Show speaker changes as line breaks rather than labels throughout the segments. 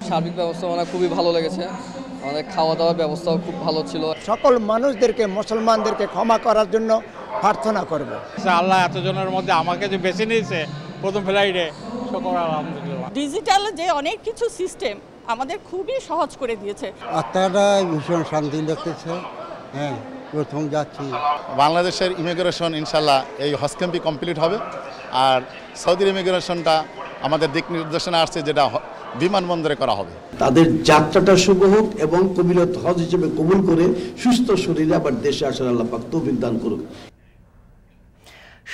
সার্বিক ব্যবস্থাপনা খুবই ভালো লেগেছে। আমাদের খাওয়া দাওয়ার ব্যবস্থাও খুব ভালো ছিল।
সকল মানুষদেরকে, মুসলমানদেরকে ক্ষমা করার জন্য প্রার্থনা করব।
আল্লাহ এতজনের মধ্যে আমাকে যে বেছে নিয়েছে প্রথম ফ্লাইটে, শুকর আলহামদুলিল্লাহ।
ডিজিটাল যে অনেক কিছু সিস্টেম আমাদের খুবই সহজ করে দিয়েছে।
আত্মাটা ভীষণ শান্তি লাগতেছে। হ্যাঁ, প্রথম যাচ্ছি।
বাংলাদেশের ইমিগ্রেশন ইনশাল্লাহ এই হজ ক্যাম্পই কমপ্লিট হবে। আর সৌদির ইমিগ্রেশনটা আমাদের দিক নির্দেশনা আসছে, যেটা বিমানবন্দরে করা হবে।
তাদের যাত্রাটা শুভ হোক এবং কবিরত হজ হিসেবে কবুল করে সুস্থ শরীরে আবার দেশে আসার আল্লাহ পাক তৌফিক দান করুক।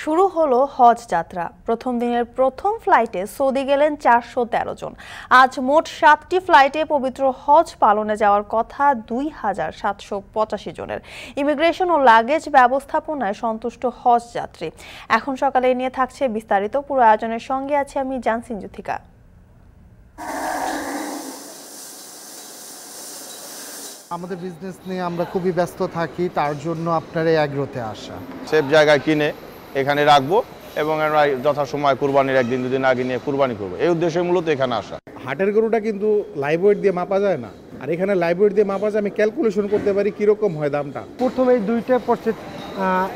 শুরু হলো হজ যাত্রা। প্রথম দিনের প্রথম ফ্লাইটে সৌদি গেলেন 413 জন। আজ মোট 7টি ফ্লাইটে পবিত্র হজ পালনে যাওয়ার কথা 2785 জনের। ইমিগ্রেশন ও লাগেজ ব্যবস্থাপনায় সন্তুষ্ট হজ যাত্রী। এখন সকালে নিয়ে থাকছে বিস্তারিত। পুরো আয়োজনের সঙ্গে আছে আমি জানসিন জুথিকা।
আমাদের বিজনেস নিয়ে আমরা খুবই ব্যস্ত থাকি, তার জন্য আপনার এই অ্যাগ্রোতে আসা।
সেফ জায়গায় কিনে এখানে রাখবো এবং আমরা যথাসময় কুরবানির একদিন দুদিন আগে নিয়ে কুরবানি করবো, এই উদ্দেশ্যে মূলত এখানে আসা।
হাটের গরুটা কিন্তু লাইভ ওয়েট দিয়ে মাপা যায় না, আর এখানে লাইভ ওয়েট দিয়ে মাপা যায়। আমি ক্যালকুলেশন করতে পারি কিরকম হয় দামটা।
প্রথমে এই দুইটা পড়ছে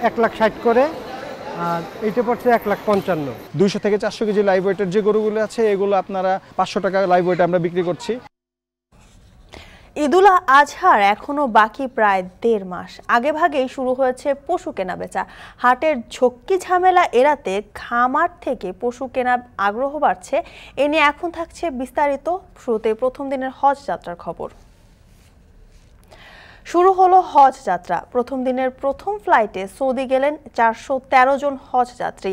1,60,000 করে, আর এইটা পড়ছে 1,55,000।
200 থেকে 400 কেজি লাইভ ওয়েটের যে গরুগুলো আছে এগুলো আপনারা 500 টাকা লাইভ ওয়েটে আমরা বিক্রি করছি।
ঈদুল আজহার এখনো বাকি প্রায় 1.5 মাস। আগেভাগেই শুরু হয়েছে পশু কেনা বেচা। হাটের ঝক্কি ঝামেলা এড়াতে খামার থেকে পশু কেনার আগ্রহ বাড়ছে। এ নিয়ে এখন থাকছে বিস্তারিত। শুরুতে প্রথম দিনের হজ যাত্রার খবর। শুরু হলো হজ যাত্রা। প্রথম দিনের প্রথম ফ্লাইটে সৌদি গেলেন 413 জন হজ যাত্রী।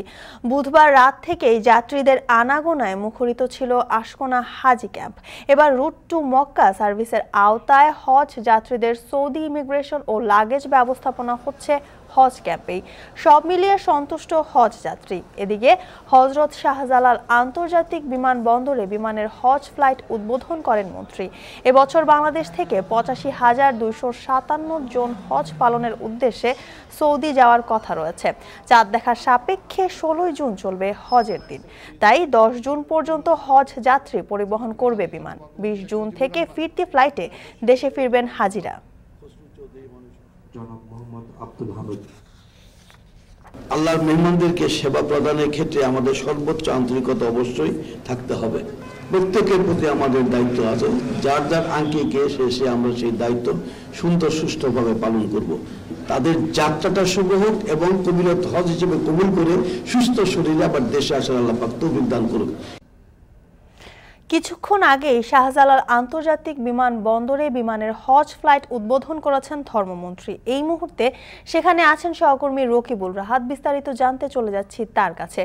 বুধবার রাত থেকেই যাত্রীদের আনাগোনায় মুখরিত ছিল আশকোনা হাজি ক্যাম্প। এবার রুট টু মক্কা সার্ভিসের আওতায় হজ যাত্রীদের সৌদি ইমিগ্রেশন ও লাগেজ ব্যবস্থাপনা হচ্ছে হজ ক্যাম্পেই। সব মিলিয়ে সন্তুষ্ট হজ যাত্রী। এদিকে হজরত শাহজালাল আন্তর্জাতিক বিমানবন্দরে বিমানের হজ ফ্লাইট উদ্বোধন করেন মন্ত্রী। এবছর বাংলাদেশ থেকে 85,257 জন হজ পালনের উদ্দেশ্যে সৌদি যাওয়ার কথা রয়েছে। চাঁদ দেখার সাপেক্ষে 16 জুন চলবে হজের দিন। তাই 10 জুন পর্যন্ত হজ যাত্রী পরিবহন করবে বিমান। 20 জুন থেকে ফিরতি ফ্লাইটে দেশে ফিরবেন হাজিরা।
আল্লাহর মেহমানদেরকে সেবা প্রদানের ক্ষেত্রে আমাদের সর্বোচ্চ আন্তরিকতা অবশ্যই থাকতে হবে। প্রত্যেকের প্রতি আমাদের দায়িত্ব আছে। যার যার আঙ্কিকে সে আমরা সেই দায়িত্ব সুন্দর সুষ্ঠুভাবে পালন করব। তাদের যাত্রাটা শুভ হোক এবং কবিরত হজ হিসেবে কবুল করে সুস্থ শরীরে আবার দেশে আসার আল্লাহ পাক তৌফিক দান করুক।
কিছুক্ষণ আগেই শাহজালাল আন্তর্জাতিক বিমানবন্দরে বিমানের হজ ফ্লাইট উদ্বোধন করেছেন ধর্মমন্ত্রী। এই মুহূর্তে সেখানে আছেন সহকর্মী রকিবুল রাহাত। বিস্তারিত জানতে চলে যাচ্ছি তার কাছে।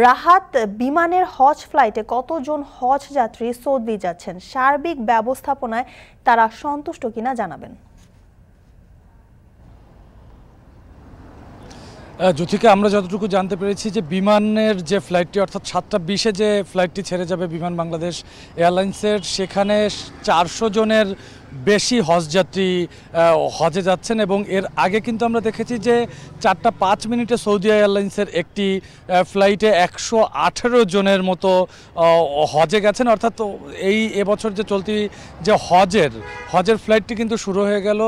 রাহাত, বিমানের হজ ফ্লাইটে কতজন হজ যাত্রী সৌদি যাচ্ছেন? সার্বিক ব্যবস্থাপনায় তারা সন্তুষ্ট কিনা জানাবেন।
জ্যোতিকা, আমরা যতটুকু জানতে পেরেছি যে বিমানের যে ফ্লাইটটি অর্থাৎ 7:20-এ যে ফ্লাইটটি ছেড়ে যাবে বিমান বাংলাদেশ এয়ারলাইন্সের, সেখানে 400 জনের বেশি হজযাত্রী হজে যাচ্ছেন। এবং এর আগে কিন্তু আমরা দেখেছি যে 4:05 সৌদি এয়ারলাইন্সের একটি ফ্লাইটে 118 জনের মতো হজে গেছেন। অর্থাৎ এবছর যে চলতি যে হজের ফ্লাইটটি কিন্তু শুরু হয়ে গেল।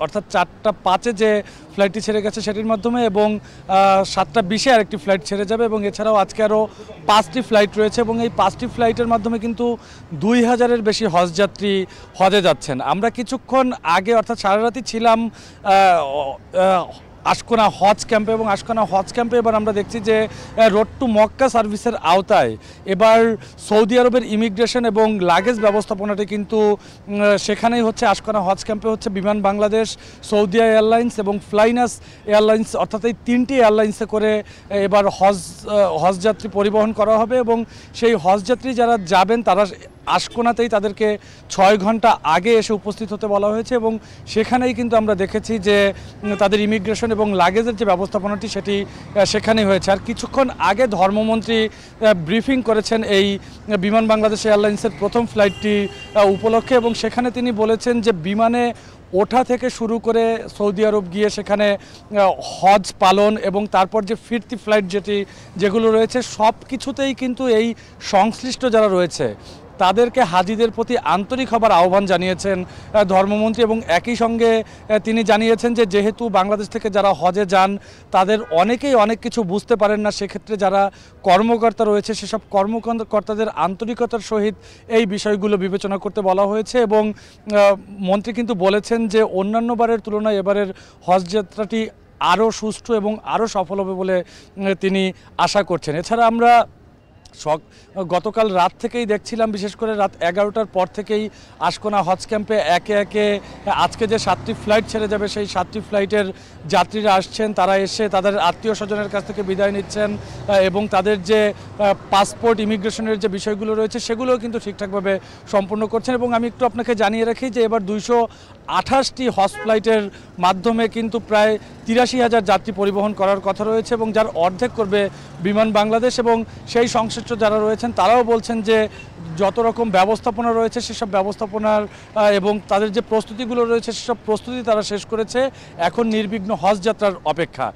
অর্থাৎ 4:05-এ যে ফ্লাইটটি ছেড়ে গেছে সেটির মাধ্যমে, এবং 7:20-এ আরেকটি ফ্লাইট ছেড়ে যাবে। এবং এছাড়াও আজকে আরও 5টি ফ্লাইট রয়েছে এবং এই 5টি ফ্লাইটের মাধ্যমে কিন্তু 2000-এর বেশি হজযাত্রী হজে যাচ্ছেন। আমরা কিছুক্ষণ আগে অর্থাৎ সারা রাতই ছিলাম আশকোনা হজ ক্যাম্পে, এবং আশকোনা হজ ক্যাম্পে এবার আমরা দেখছি যে রোড টু মক্কা সার্ভিসের আওতায় এবার সৌদি আরবের ইমিগ্রেশন এবং লাগেজ ব্যবস্থাপনাটি কিন্তু সেখানেই হচ্ছে। আশকোনা হজ ক্যাম্পে হচ্ছে বিমান বাংলাদেশ, সৌদি এয়ারলাইন্স এবং ফ্লাইনাস এয়ারলাইন্স, অর্থাৎ এই 3টি এয়ারলাইন্সে করে এবার হজযাত্রী পরিবহন করা হবে। এবং সেই হজযাত্রী যারা যাবেন তারা আশকোনাতেই তাদেরকে 6 ঘন্টা আগে এসে উপস্থিত হতে বলা হয়েছে। এবং সেখানেই কিন্তু আমরা দেখেছি যে তাদের ইমিগ্রেশন এবং লাগেজের যে ব্যবস্থাপনাটি সেটি সেখানেই হয়েছে। আর কিছুক্ষণ আগে ধর্মমন্ত্রী ব্রিফিং করেছেন এই বিমান বাংলাদেশ এয়ারলাইন্সের প্রথম ফ্লাইটটি উপলক্ষে, এবং সেখানে তিনি বলেছেন যে বিমানে ওঠা থেকে শুরু করে সৌদি আরব গিয়ে সেখানে হজ পালন এবং তারপর যে ফিরতি ফ্লাইট যেগুলো রয়েছে সব কিছুতেই কিন্তু এই সংশ্লিষ্ট যারা রয়েছে তাদেরকে হাজিদের প্রতি আন্তরিক হবার আহ্বান জানিয়েছেন ধর্মমন্ত্রী, এবং একই সঙ্গে তিনি জানিয়েছেন যে যেহেতু বাংলাদেশ থেকে যারা হজে যান তাদের অনেকেই অনেক কিছু বুঝতে পারেন না, সেক্ষেত্রে যারা কর্মকর্তা রয়েছে সেসব কর্মকর্তাদের আন্তরিকতার সহিত এই বিষয়গুলো বিবেচনা করতে বলা হয়েছে। এবং মন্ত্রী কিন্তু বলেছেন যে অন্যান্য বারের তুলনায় এবারের হজ যাত্রাটি আরও সুষ্ঠু এবং আরও সফল হবে বলে তিনি আশা করছেন। এছাড়া আমরা গতকাল রাত থেকেই দেখছিলাম, বিশেষ করে রাত 11টার পর থেকেই আশকোনা হজ ক্যাম্পে একে একে আজকে যে 7টি ফ্লাইট ছেড়ে যাবে সেই 7টি ফ্লাইটের যাত্রীরা আসছেন, তারা এসে তাদের আত্মীয় স্বজনের কাছ থেকে বিদায় নিচ্ছেন এবং তাদের যে পাসপোর্ট ইমিগ্রেশনের যে বিষয়গুলো রয়েছে সেগুলোও কিন্তু ঠিকঠাকভাবে সম্পূর্ণ করছেন। এবং আমি একটু আপনাকে জানিয়ে রাখি যে এবার 228টি হজ ফ্লাইটের মাধ্যমে কিন্তু প্রায় 83,000 যাত্রী পরিবহন করার কথা রয়েছে, এবং যার অর্ধেক করবে বিমান বাংলাদেশ। এবং সেই সংশ্লিষ্ট যারা রয়েছেন তারাও বলছেন যে যত রকম ব্যবস্থাপনা রয়েছে সেসব ব্যবস্থাপনার এবং তাদের যে প্রস্তুতিগুলো রয়েছে সেসব প্রস্তুতি তারা শেষ করেছে, এখন নির্বিঘ্ন হজ যাত্রার অপেক্ষা।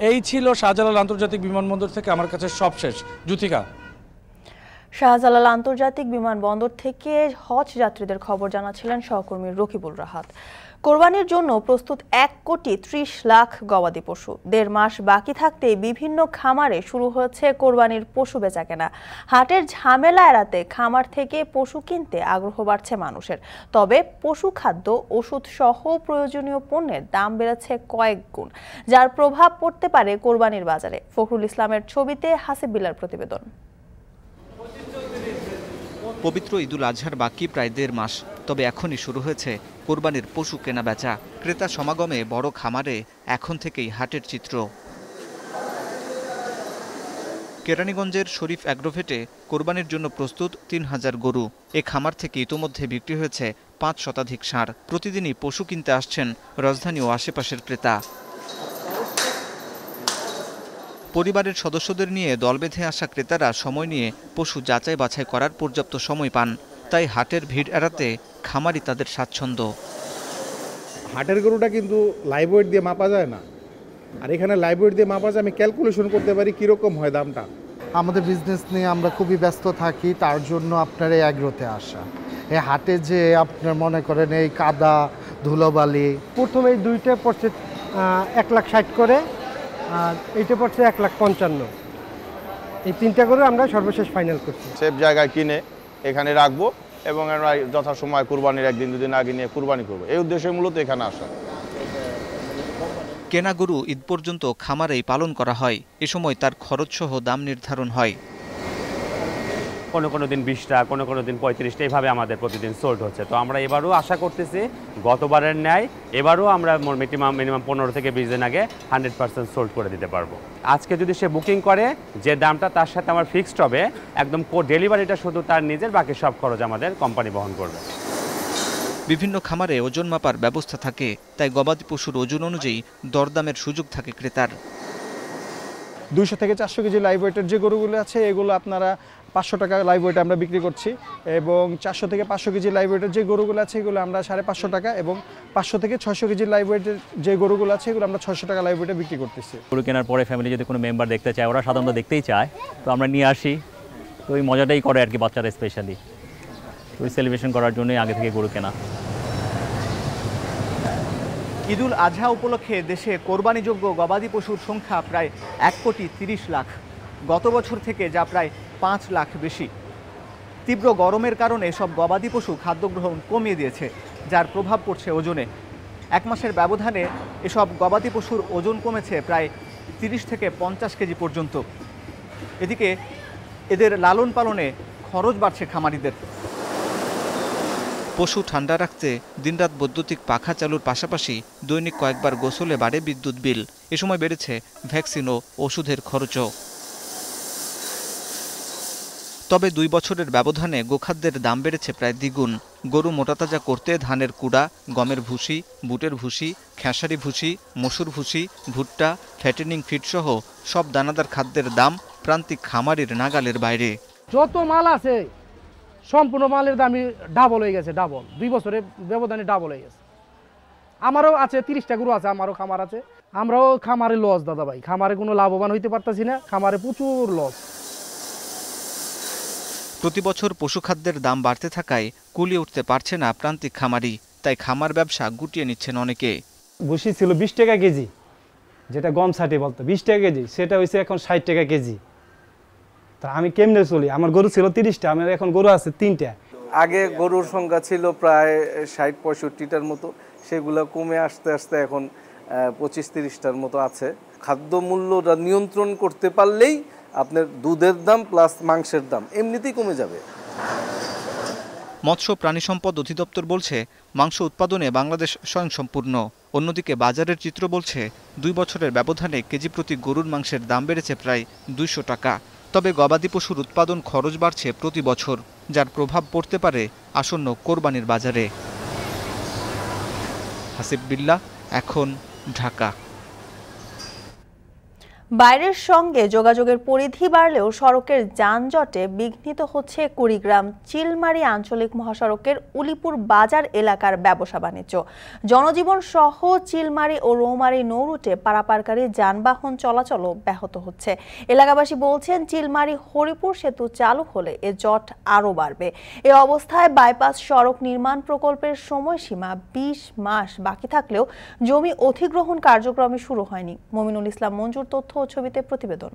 এই ছিল শাহজালাল আন্তর্জাতিক বিমানবন্দর থেকে আমার কাছে সবশেষ। জ্যোতিকা।
শাহজালাল আন্তর্জাতিক বিমানবন্দর থেকে হজ যাত্রীদের খবর জানাচ্ছিলেন সহকর্মী রকিবুল রাহাত। কোরবানির জন্য প্রস্তুত 1,30,00,000 গবাদি পশু। 1.5 মাস বাকি থাকতেই বিভিন্ন খামারে শুরু হয়েছে কোরবানির পশু বেচাকেনা। হাটের ঝামেলা এড়াতে খামার থেকে পশু কিনতে আগ্রহ বাড়ছে মানুষের। তবে পশু খাদ্য, ওষুধ সহ প্রয়োজনীয় পণ্যের দাম বেড়েছে কয়েক গুণ, যার প্রভাব পড়তে পারে কোরবানির বাজারে। ফখরুল ইসলামের ছবিতে হাসিব বিল্লার প্রতিবেদন।
পবিত্র ঈদুল আজহার বাকি প্রায় 1.5 মাস, তবে এখনই শুরু হয়েছে কোরবানির পশু কেনা বেচা। ক্রেতা সমাগমে বড় খামারে এখন থেকেই হাটের চিত্র। কেরানীগঞ্জের শরীফ অ্যাগ্রোভেটে কোরবানির জন্য প্রস্তুত 3,000 গরু। এ খামার থেকে ইতোমধ্যে বিক্রি হয়েছে 5 শতাধিক ষাঁড়। প্রতিদিনই পশু কিনতে আসছেন রাজধানী ও আশেপাশের ক্রেতা। পরিবারের সদস্যদের নিয়ে দল বেঁধে আসা ক্রেতারা সময় নিয়ে পশু যাচাই বাছাই করার পর্যাপ্ত সময় পান, তাই হাটের ভিড় এড়াতে খামারি তাদের স্বাচ্ছন্দ্য।
হাটের গরুটা কিন্তু লাইভ ওয়েট দিয়ে মাপা যায় না, আর এখানে লাইভ ওয়েট দিয়ে মাপা যায়, আমি ক্যালকুলেশন করতে পারি কীরকম হয় দামটা।
আমাদের বিজনেস নিয়ে আমরা খুবই ব্যস্ত থাকি, তার জন্য আপনার এই অ্যাগ্রোতে আসা। এই হাটে যে আপনার মনে করেন এই কাদা ধুলোবালি, প্রথমে এই দুইটা পড়ছে 1,60,000 করে, আর এইটা পড়ছে 1,55,000। এই তিনটা করে আমরা সর্বশেষ ফাইনাল করছি।
সেফ জায়গায় কিনে এখানে রাখবো এবং আমরা যথাসময় কুরবানির 1 দিন 2 দিন আগে নিয়ে কুরবানি করবো, এই উদ্দেশ্যে মূলত এখানে আসা।
কেনা গরু ঈদ পর্যন্ত খামারেই পালন করা হয়। এ সময় তার খরচসহ দাম নির্ধারণ হয়।
কোনো দিন 20টা, কোনো দিন 35টা, এইভাবে আমাদের প্রতিদিন সোল্ড হচ্ছে। তো আমরা এবারও আশা করতেছি গতবারের ন্যায় এবারও আমরা মিনিমাম 15 থেকে 20 দিন আগে 100% সোল্ড করে দিতে পারবো। আজকে যদি সে বুকিং করে যে দামটা তার সাথে আমার ফিক্সড হবে, একদম ডেলিভারিটা শুধু তার নিজের, বাকি সব খরচ আমাদের কোম্পানি বহন করবে।
বিভিন্ন খামারে ওজন মাপার ব্যবস্থা থাকে, তাই গবাদি পশুর ওজন অনুযায়ী দরদামের সুযোগ থাকে ক্রেতার।
200 থেকে 400 কেজি লাইভ ওয়েটের যে গরুগুলো আছে এগুলো আপনারা 500 টাকা লাইভ ওয়েটে আমরা বিক্রি করছি, এবং 400 থেকে 500 কেজি লাইভ ওয়েটের যে গরুগুলো আছে এগুলো আমরা 550 টাকা, এবং 500 থেকে 600 কেজি লাইভ ওয়েটের যে গরুগুলো আছে এগুলো আমরা 600 টাকা লাইভ ওয়েটে বিক্রি করতেছি।
গরু কেনার পরে ফ্যামিলি যদি কোনো মেম্বার দেখতে চায়, ওরা সাধারণত দেখতেই চায়, তো আমরা নিয়ে আসি। তো ওই মজাটাই করে আর কি বাচ্চারা স্পেশালি, তো ওই সেলিব্রেশন করার জন্যই আগে থেকে গরু কেনা।
ঈদুল আজহা উপলক্ষে দেশে কোরবানিযোগ্য গবাদি পশুর সংখ্যা প্রায় 1,30,00,000, গত বছর থেকে যা প্রায় 5 লাখ বেশি। তীব্র গরমের কারণে সব গবাদি পশু খাদ্য গ্রহণ কমিয়ে দিয়েছে, যার প্রভাব পড়ছে ওজনে। 1 মাসের ব্যবধানে এসব গবাদি পশুর ওজন কমেছে প্রায় 30 থেকে 50 কেজি পর্যন্ত। এদিকে এদের লালন পালনে খরচ বাড়ছে খামারিদের।
পশু ঠান্ডা রাখতে দিনরাত বৈদ্যুতিক পাখা চালুর পাশাপাশি দৈনিক কয়েকবার গোসলে বাড়ে বিদ্যুৎ বিল। এ সময় বেড়েছে ভ্যাকসিন ও ওষুধের খরচও। তবে 2 বছরের ব্যবধানে গোখাদ্যের দাম বেড়েছে প্রায় দ্বিগুণ। গরু মোটাতাজা করতে ধানের কুড়া, গমের ভুসি, বুটের ভুসি, খেসারি ভুসি, মসুর ভুসি, ভুট্টা, ফ্যাটেনিং ফিড সহ সব দানাদার খাদ্যের দাম প্রান্তিক খামারির নাগালের বাইরে।
যত মাল আছে সম্পূর্ণ মালের দামই ডাবল হয়ে গেছে, ডাবল 2 বছরের ব্যবধানে ডাবল হয়ে গেছে। আমারও আছে 30টা গরু আছে, আমারও খামার আছে। আমরাও খামারে লস দাদা ভাই, খামারে কোনো লাভবান হইতে পারতাছি না, খামারে প্রচুর লস।
প্রতি বছর পশুখাদ্যের দাম বাড়তে থাকায় কুলিয়ে উঠতে পারছে না প্রান্তিক খামারি, তাই খামার ব্যবসা গুটিয়ে নিচ্ছেন অনেকে।
ভুসি ছিল 20 টাকা কেজি, যেটা গম ছাটি বলতো 20 টাকা কেজি, সেটা হয়েছে এখন 60 টাকা কেজি। তা আমি কেমনে চলি? আমার গরু ছিল 30টা, আমার এখন গরু আছে 3টা।
আগে গরুর সংখ্যা ছিল প্রায় 60-65টার মতো, সেগুলো কমে আস্তে আস্তে এখন 25-30টার মতো আছে। খাদ্য মূল্যটা নিয়ন্ত্রণ করতে পারলেই আপনার দুধের দাম প্লাস মাংসের দাম এমনিতেই কমে যাবে।
মৎস্য প্রাণী সম্পদ অধিদপ্তর বলছে মাংস উৎপাদনে বাংলাদেশ স্বয়ংসম্পূর্ণ। অন্যদিকে বাজারের চিত্র বলছে 2 বছরের ব্যবধানে কেজি প্রতি গরুর মাংসের দাম বেড়েছে প্রায় 200 টাকা। তবে গবাদি পশুর উৎপাদন খরচ বাড়ছে প্রতি বছর, যার প্রভাব পড়তে পারে আসন্ন কোরবানির বাজারে। হাসিব বিল্লাহ, এখন, ঢাকা।
বাইরের সঙ্গে যোগাযোগের পরিধি বাড়লেও সড়কের যানজটে বিঘ্নিত হচ্ছে কুড়িগ্রাম চিলমারী আঞ্চলিক মহাসড়কের উলিপুর বাজার এলাকার ব্যবসা বাণিজ্য। জনজীবন সহ চিলমারী ও রৌমারী নৌরুটে পারাপারকারী যানবাহন চলাচলও ব্যাহত হচ্ছে। এলাকাবাসী বলছেন, চিলমারী হরিপুর সেতু চালু হলে এ জট আরও বাড়বে। এ অবস্থায় বাইপাস সড়ক নির্মাণ প্রকল্পের সময়সীমা 20 মাস বাকি থাকলেও জমি অধিগ্রহণ কার্যক্রমে শুরু হয়নি। মমিনুল ইসলাম মঞ্জুর তথ্য ছবিতে প্রতিবেদন।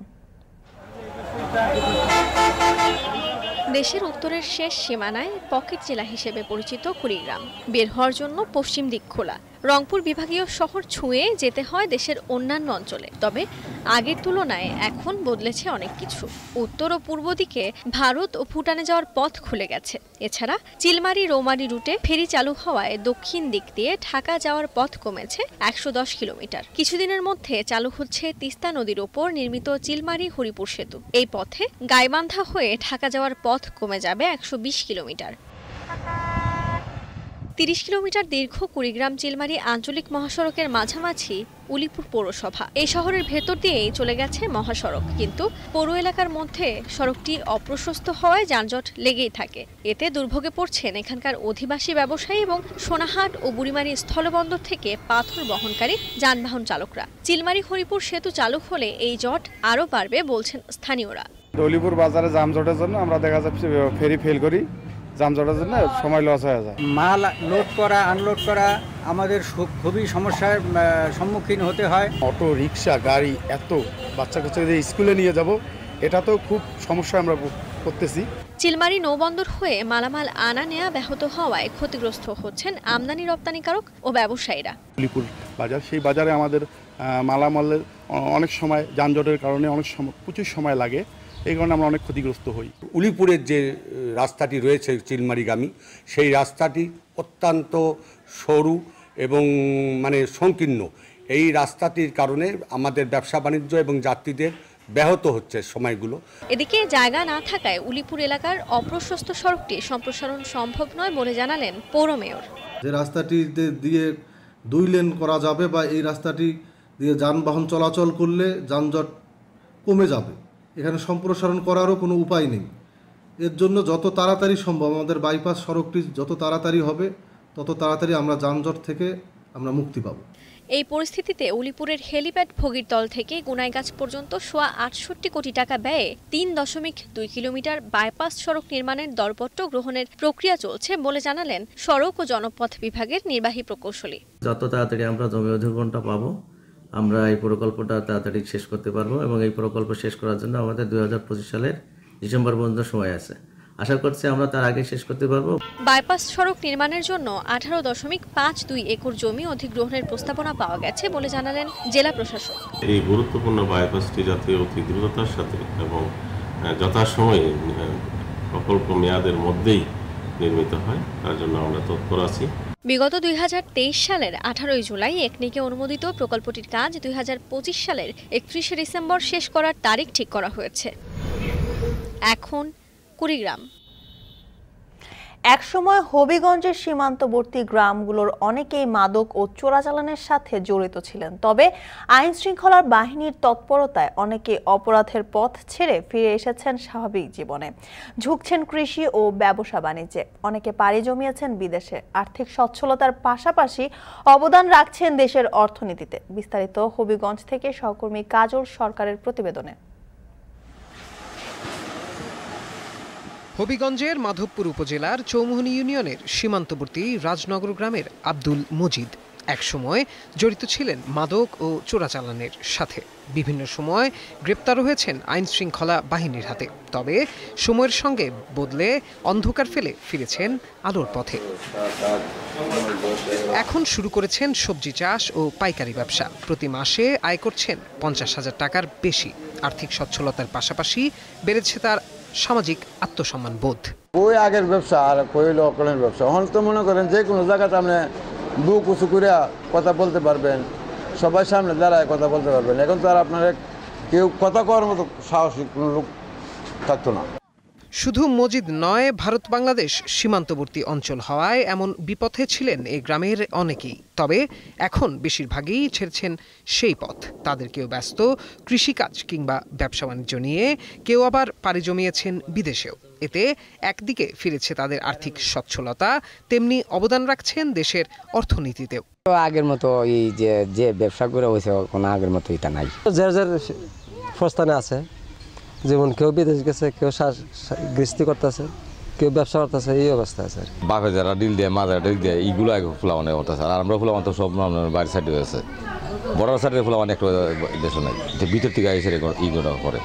দেশের উত্তরের শেষ সীমানায় পকেট জেলা হিসেবে পরিচিত কুড়িগ্রাম। বের হওয়ার জন্য পশ্চিম দিক খোলা। রংপুর বিভাগীয় শহর ছুঁয়ে যেতে হয় দেশের অন্যান্য অঞ্চলে। তবে আগের তুলনায় এখন বদলেছে অনেক কিছু। উত্তর ও পূর্ব দিকে ভারত ও ভুটানে যাওয়ার পথ খুলে গেছে। এছাড়া চিলমারী রৌমারী রুটে ফেরি চালু হওয়ায় দক্ষিণ দিক দিয়ে ঢাকা যাওয়ার পথ কমেছে 110 কিলোমিটার। কিছুদিনের মধ্যে চালু হচ্ছে তিস্তা নদীর ওপর নির্মিত চিলমারী হরিপুর সেতু। এই পথে গাইবান্ধা হয়ে ঢাকা যাওয়ার পথ কমে যাবে 120 কিলোমিটার। 30 কিলোমিটার দীর্ঘ কুড়িগ্রাম চিলমারী আঞ্চলিক মহাসড়কের মাঝামাঝি উলিপুর পৌরসভা। এই শহরের ভেতর দিয়েই চলে গেছে মহাসড়ক, কিন্তু পৌর এলাকার মধ্যে সড়কটি অপ্রশস্ত হওয়ায় যানজট লেগেই থাকে। এতে দুর্ভোগে পড়ছেন এখানকার অধিবাসী ব্যবসায়ী এবং সোনাহাট ও বুড়িমারি স্থলবন্দর থেকে পাথর বহনকারী যানবাহন চালকরা। চিলমারী হরিপুর সেতু চালু হলে এই জট আরও বাড়বে বলছেন স্থানীয়রা।
উলিপুর বাজারে যানজটের জন্য আমরা দেখা যাচ্ছে ফেরি ফেল করি, যানজটের জন্য সময় লস হয়ে যায়।
মাল লোড করা আনলোড করা আমাদের খুবই সমস্যার সম্মুখীন হতে হয়।
অটো রিক্সা গাড়ি এত বাচ্চা কাচ্চাদের স্কুলে নিয়ে যাব, এটা তো খুব সমস্যা আমরা করতেছি।
চিলমারী নৌবন্দর হয়ে মালামাল আনা নেয়া ব্যাহত হওয়ায় ক্ষতিগ্রস্ত হচ্ছেন আমদানি রপ্তানিকারক ও ব্যবসায়ীরা।
উলিপুর বাজার, সেই বাজারে আমাদের মালামালের অনেক সময় যানজটের কারণে অনেক সময় প্রচুর সময় লাগে, এই কারণে আমরা অনেক ক্ষতিগ্রস্ত হই।
উলিপুরের যে রাস্তাটি রয়েছে চিলমারীগামী, সেই রাস্তাটি অত্যন্ত সরু এবং সংকীর্ণ। এই রাস্তাটির কারণে আমাদের ব্যবসা বাণিজ্য এবং যাত্রীদের ব্যাহত হচ্ছে সময়গুলো।
এদিকে জায়গা না থাকায় উলিপুর এলাকার অপ্রশস্ত সড়কটি সম্প্রসারণ সম্ভব নয় বলে জানালেন পৌর মেয়র।
যে রাস্তাটি দিয়ে 2 লেন করা যাবে বা এই রাস্তাটি দিয়ে যানবাহন চলাচল করলে যানজট কমে যাবে, এখানে সম্প্রসারণ করারও কোনো উপায় নেই। এর জন্য যত তাড়াতাড়ি সম্ভব আমাদের বাইপাস সড়কটি যত তাড়াতাড়ি হবে তত তাড়াতাড়ি আমরা যানজট থেকে আমরা মুক্তি পাব।
এই পরিস্থিতিতে উলিপুরের হেলিপ্যাড ভগীরতল থেকে গুনাইগাছ পর্যন্ত সোয়া 68 কোটি টাকা ব্যয়ে 3.2 কিলোমিটার বাইপাস সড়ক নির্মাণের দরপত্র গ্রহণের প্রক্রিয়া চলছে বলে জানালেন সড়ক ও জনপথ বিভাগের নির্বাহী প্রকৌশলী।
যত তাড়াতাড়ি আমরা জমি অধিগ্রহণটা পাবো, আমরা এই প্রকল্পটা তাড়াতাড়ি শেষ করতে পারবো এবং এই প্রকল্প শেষ করার জন্য আমাদের 2025 সালের ডিসেম্বর পর্যন্ত সময় আছে। আশা করছি আমরা তার আগে শেষ করতে পারবো।
বাইপাস সড়ক নির্মাণের জন্য 18.52 একর জমি অধিগ্রহণের প্রস্তাবনা পাওয়া গেছে বলে জানালেন জেলা প্রশাসক।
এই গুরুত্বপূর্ণ বাইপাসটি যাতে অতি দ্রুততার সাথে এবং যথাসময়ে প্রকল্প মেয়াদের মধ্যেই নির্মিত হয়, তার জন্য আমরা তৎপর আছি।
বিগত 2023 সালের 18 জুলাই একনেকে অনুমোদিত প্রকল্পটির কাজ 2025 সালের 31 ডিসেম্বর শেষ করার তারিখ ঠিক করা হয়েছে। এখন কুড়িগ্রাম।
একসময় হবিগঞ্জের সীমান্তবর্তী গ্রামগুলোর অনেকেই মাদক ও চোরাচালানের সাথে জড়িত ছিলেন। তবে আইন শৃঙ্খলার বাহিনীর তৎপরতায় অনেকে অপরাধের পথ ছেড়ে ফিরে এসেছেন স্বাভাবিক জীবনে, ঝুঁকছেন কৃষি ও ব্যবসা বাণিজ্যে। অনেকে পাড়ি জমিয়েছেন বিদেশে, আর্থিক সচ্ছলতার পাশাপাশি অবদান রাখছেন দেশের অর্থনীতিতে। বিস্তারিত হবিগঞ্জ থেকে সহকর্মী কাজল সরকারের প্রতিবেদনে।
হবিগঞ্জের মাধবপুর উপজেলার চৌমুহনী ইউনিয়নের সীমান্তবর্তী রাজনগর গ্রামের আব্দুল মজিদ একসময় জড়িত ছিলেন মাদক ও চোরাচালানের সাথে। বিভিন্ন সময় গ্রেপ্তার হয়েছেন আইন শৃঙ্খলা বাহিনীর হাতে, তবে সময়ের সঙ্গে বদলে অন্ধকার ফেলে ফিরেছেন আলোর পথে। এখন শুরু করেছেন সবজি চাষ ও পাইকারি ব্যবসা। প্রতি মাসে আয় করছেন 50,000 টাকার বেশি। আর্থিক সচ্ছলতার পাশাপাশি বেড়েছে তার সামাজিক আত্মসম্মান বোধ।
ওই আগের ব্যবসা আর কই লোকের ব্যবসা, এখন তো মনে করেন যে কোনো জায়গাতে আপনি বুক উঁচু করে কথা বলতে পারবেন, সবাই সামনে দাঁড়ায় কথা বলতে পারবেন। এখন তো আর আপনার কেউ কথা করার মতো সাহসী কোনো লোক থাকতো না।
শুধু মজিদ নয়, ভারত বাংলাদেশ সীমান্তবর্তী অঞ্চল হওয়ায় এমন বিপথে ছিলেন এই গ্রামের অনেকেই। তবে এখন বেশিরভাগই ছেড়েছেন সেই পথ। তাদের কেউ ব্যস্ত কৃষিকাজ কিংবা ব্যবসা বাণিজ্য নিয়ে, কেউ আবার পাড়ি জমিয়েছেন বিদেশেও। এতে একদিকে ফিরেছে তাদের আর্থিক সচ্ছলতা, তেমনি অবদান রাখছেন দেশের অর্থনীতিতেও।
আগের মতো এই যে ব্যবসা করে হয়েছে কোনো আগের মতো এটা নাই। যার যার প্রস্থানে আছে, যেমন কেউ বিদেশ গেছে, কেউ গৃহস্থী করতেছে, কেউ ব্যবসা করতেছে, এই অবস্থা আছে।
বাপে যারা ডিল দিয়ে মাঝে ডিল দিয়ে এইগুলো আগে ফুলাবানো করতেছে, আর আমরা ফুলাবান তো সব বাড়ির সাইডে হয়েছে। বড় সাইডে ফুলাবান একটা দেশে নাই, ভিতর থেকে এসে এইগুলো করে।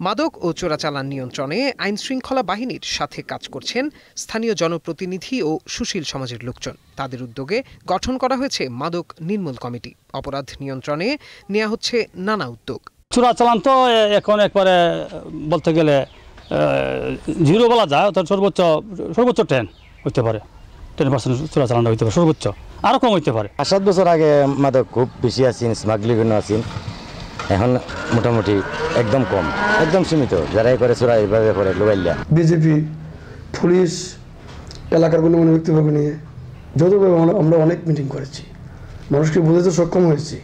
মাদক ও চোরাচালান নিয়ন্ত্রণে আইন শৃঙ্খলা বাহিনীর সাথে কাজ করছেন স্থানীয় জনপ্রতিনিধি ও সুশীল সমাজের লোকজন। তাদের উদ্যোগে গঠন করা হয়েছে মাদক নির্মূল কমিটি। অপরাধ নিয়ন্ত্রণে নেওয়া হচ্ছে নানা উদ্যোগ।
চোরাচালান তো এখন একবারে বলতে গেলে জিরো বলা যায়, অর্থাৎ সর্বোচ্চ 10 হইতে পারে, 10% চোরাচালানটা হইতে পারে, সর্বোচ্চ আরও কম হইতে পারে।
7 বছর আগে মাদক খুব বেশি আছেন, স্মাগলিং আছেন, এখন মোটামুটি একদম কম, একদম সীমিত। যারাই করে চোরা এইভাবে করে লোকাইলা।
বিজেপি, পুলিশ, এলাকার গণ্যমান্য ব্যক্তিবর্গ নিয়ে যৌথভাবে আমরা অনেক মিটিং করেছি, মানুষকে বোঝাতে সক্ষম হয়েছি।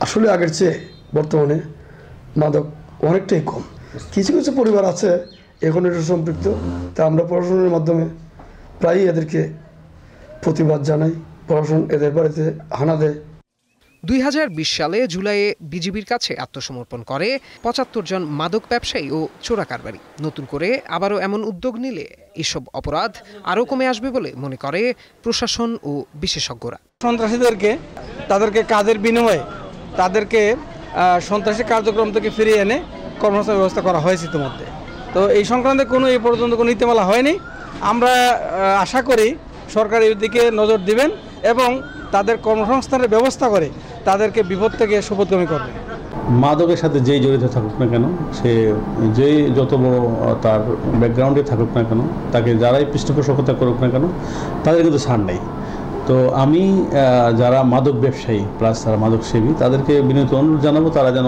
আসলে আগের চেয়ে বর্তমানে মাদক অনেকটাই কম। কিছু কিছু পরিবার আছে এখন এটা সম্পৃক্ত, তা আমরা প্রশাসনের মাধ্যমে প্রায়ই এদেরকে প্রতিবাদ জানাই। প্রশাসন এদের বাড়িতে হানা দেয়।
2020 সালে জুলাইয়ে বিজিবির কাছে আত্মসমর্পণ করে 75 জন মাদক ব্যবসায়ী ও চোরা কারবারি। নতুন করে আবারও এমন উদ্যোগ নিলে এসব অপরাধ আরও কমে আসবে বলে মনে করে প্রশাসন ও বিশেষজ্ঞরা।
সন্ত্রাসীদেরকে তাদেরকে কাজের বিনিময়ে তাদেরকে সন্ত্রাসী কার্যক্রম থেকে ফিরিয়ে এনে কর্মসংস্থান ব্যবস্থা করা হয়েছে ইতিমধ্যে। তো এই সংক্রান্তে এই পর্যন্ত কোনো নীতিমালা হয়নি। আমরা আশা করি সরকার এই দিকে নজর দিবেন এবং তাদের কর্মসংস্থানের ব্যবস্থা করে তাদেরকে বিপদ থেকে সুবোধগামী করবে।
মাদকের সাথে যেই জড়িত থাকুক না কেন, সে যেই যত বড় তার ব্যাকগ্রাউন্ডে থাকুক না কেন, তাকে যারাই পৃষ্ঠপোষকতা করুক না কেন, তাদের কিন্তু ছাড় নেই। তো আমি যারা মাদক ব্যবসায়ী প্লাস যারা মাদক সেবী, তাদেরকে বিনীত অনুরোধ জানাবো তারা যেন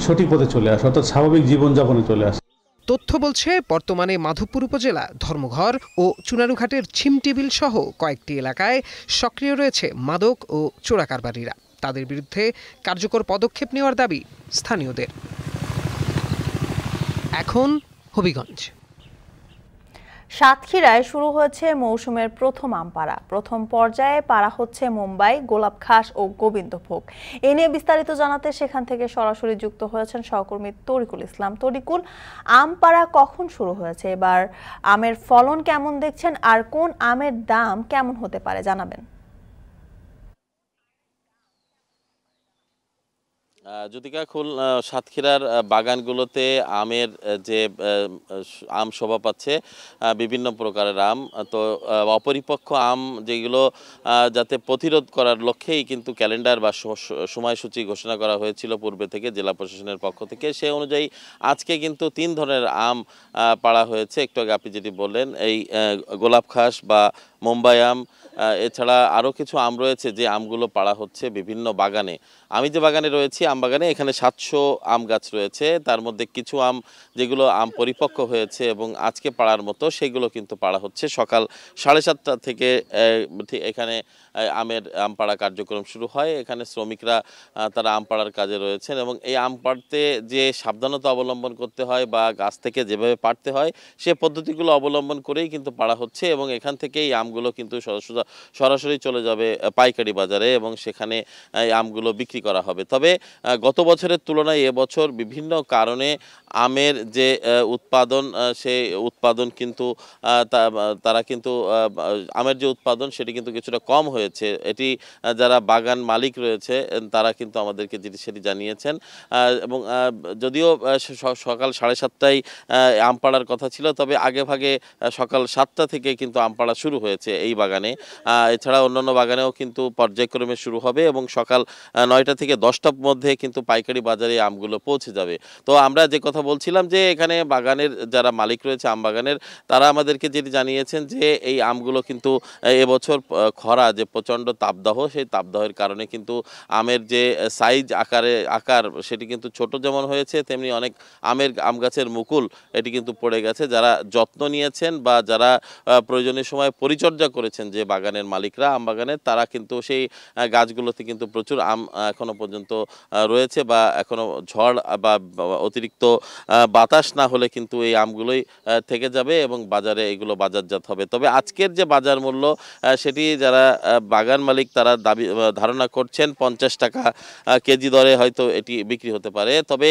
সঠিক পথে চলে আসে, অর্থাৎ স্বাভাবিক জীবনযাপনে চলে আসে।
তথ্য বলছে বর্তমানে মাধবপুর উপজেলা ধর্মঘর ও চুনারুঘাটের ছিমটেবিল সহ কয়েকটি এলাকায় সক্রিয় রয়েছে মাদক ও চোরা কারবারিরা। তাদের বিরুদ্ধে কার্যকর পদক্ষেপ নেওয়ার দাবি স্থানীয়দের। এখন হবিগঞ্জ।
সাতক্ষীরায় শুরু হয়েছে মৌসুমের প্রথম আম পাড়া। প্রথম পর্যায়ে পাড়া হচ্ছে মুম্বাই, গোলাপখাস ও গোবিন্দভোগ। এ নিয়ে বিস্তারিত জানাতে সেখান থেকে সরাসরি যুক্ত হয়েছেন সহকর্মী তরিকুল ইসলাম। তরিকুল, আম পাড়া কখন শুরু হয়েছে, এবার আমের ফলন কেমন দেখছেন, আর কোন আমের দাম কেমন হতে পারে জানাবেন।
জ্যোতিকা, সাতক্ষীরার বাগানগুলোতে আমের যে আম শোভা পাচ্ছে, বিভিন্ন প্রকারের আম। তো অপরিপক্ক আম যেগুলো যাতে প্রতিরোধ করার লক্ষ্যেই কিন্তু ক্যালেন্ডার বা সময়সূচি ঘোষণা করা হয়েছিল পূর্বে থেকে জেলা প্রশাসনের পক্ষ থেকে। সেই অনুযায়ী আজকে কিন্তু 3 ধরনের আম পাড়া হয়েছে। একটু আগে আপনি যেটি বললেন, এই গোলাপখাস বা মুম্বাই আম, এছাড়া আরও কিছু আম রয়েছে যে আমগুলো পাড়া হচ্ছে বিভিন্ন বাগানে। আমি যে বাগানে রয়েছি, আম বাগানে, এখানে 700 আম গাছ রয়েছে। তার মধ্যে কিছু আম যেগুলো আম পরিপক্ক হয়েছে এবং আজকে পাড়ার মতো, সেগুলো কিন্তু পাড়া হচ্ছে সকাল 7:30 থেকে। এখানে আম পাড়া কার্যক্রম শুরু হয়। এখানে শ্রমিকরা তারা আম পাড়ার কাজে রয়েছেন এবং এই আম পাড়তে যে সাবধানতা অবলম্বন করতে হয় বা গাছ থেকে যেভাবে পাড়তে হয় সে পদ্ধতিগুলো অবলম্বন করেই কিন্তু পাড়া হচ্ছে এবং এখান থেকে এই আমগুলো আমগুলো কিন্তু সরাসরি চলে যাবে পাইকারি বাজারে এবং সেখানে এই আমগুলো বিক্রি করা হবে। তবে গত বছরের তুলনায় এবছর বিভিন্ন কারণে আমের যে উৎপাদন সেই উৎপাদন কিন্তু তারা কিন্তু আমের যে উৎপাদন সেটি কিন্তু কিছুটা কম হয়েছে। এটি যারা বাগান মালিক রয়েছে তারা কিন্তু আমাদেরকে সেটি জানিয়েছেন এবং যদিও সকাল 7:30টায় আম পাড়ার কথা ছিল, তবে আগেভাগে সকাল 7টা থেকে কিন্তু আম পাড়া শুরু হয়েছে এই বাগানে। এছাড়া অন্যান্য বাগানেও কিন্তু পর্যায়ক্রমে শুরু হবে এবং সকাল 9টা থেকে 10টার মধ্যে কিন্তু পাইকারি বাজারে আমগুলো পৌঁছে যাবে। তো আমরা যে কথা বলছিলাম যে এখানে বাগানের যারা মালিক রয়েছে আম বাগানের, তারা আমাদেরকে যেটি জানিয়েছেন যে এই আমগুলো কিন্তু এবছর খরা যে প্রচণ্ড তাপদাহ, সেই তাপদাহের কারণে কিন্তু আমের যে সাইজ আকার সেটি কিন্তু ছোট যেমন হয়েছে, তেমনি অনেক আম গাছের মুকুল এটি কিন্তু পড়ে গেছে। যারা যত্ন নিয়েছেন বা যারা প্রয়োজনীয় সময় পরিচর্যা করেছেন যে বাগানের মালিকরা আম বাগানের, তারা কিন্তু সেই গাছগুলোতে কিন্তু প্রচুর আম এখনো পর্যন্ত রয়েছে বা এখনো ঝড় বা অতিরিক্ত বাতাস না হলে কিন্তু এই আমগুলোই থেকে যাবে এবং বাজারে এগুলো বাজারজাত হবে। তবে আজকের যে বাজার মূল্য সেটি যারা বাগান মালিক তারা ধারণা করছেন 50 টাকা কেজি দরে হয়তো এটি বিক্রি হতে পারে। তবে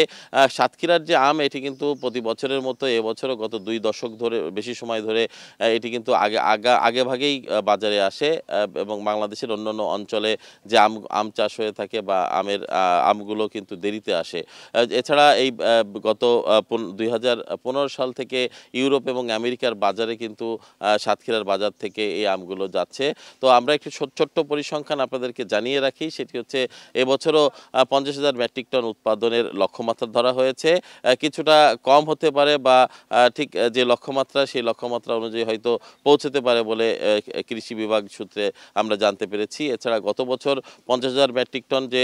সাতক্ষীরার যে আম এটি কিন্তু প্রতি বছরের মতো এবছরও গত 2 দশক ধরে বেশি সময় ধরে এটি কিন্তু আগেভাগেই বাজারে আসে এবং বাংলাদেশের অন্যান্য অঞ্চলে যে আম চাষ হয়ে থাকে বা আমগুলো কিন্তু দেরিতে আসে। এছাড়া এই গত 2015 সাল থেকে ইউরোপ এবং আমেরিকার বাজারে কিন্তু সাতক্ষীরার বাজার থেকে এই আমগুলো যাচ্ছে। তো আমরা একটু ছোট্ট পরিসংখ্যান আপনাদেরকে জানিয়ে রাখি, সেটি হচ্ছে এবছরও 50,000 মেট্রিক টন উৎপাদনের লক্ষ্যমাত্রা ধরা হয়েছে। কিছুটা কম হতে পারে বা ঠিক যে লক্ষ্যমাত্রা সেই লক্ষ্যমাত্রা অনুযায়ী হয়তো পৌঁছতে পারে বলে কৃষি বিভাগ সূত্রে আমরা জানতে পেরেছি। এছাড়া গত বছর 50,000 মেট্রিক টন যে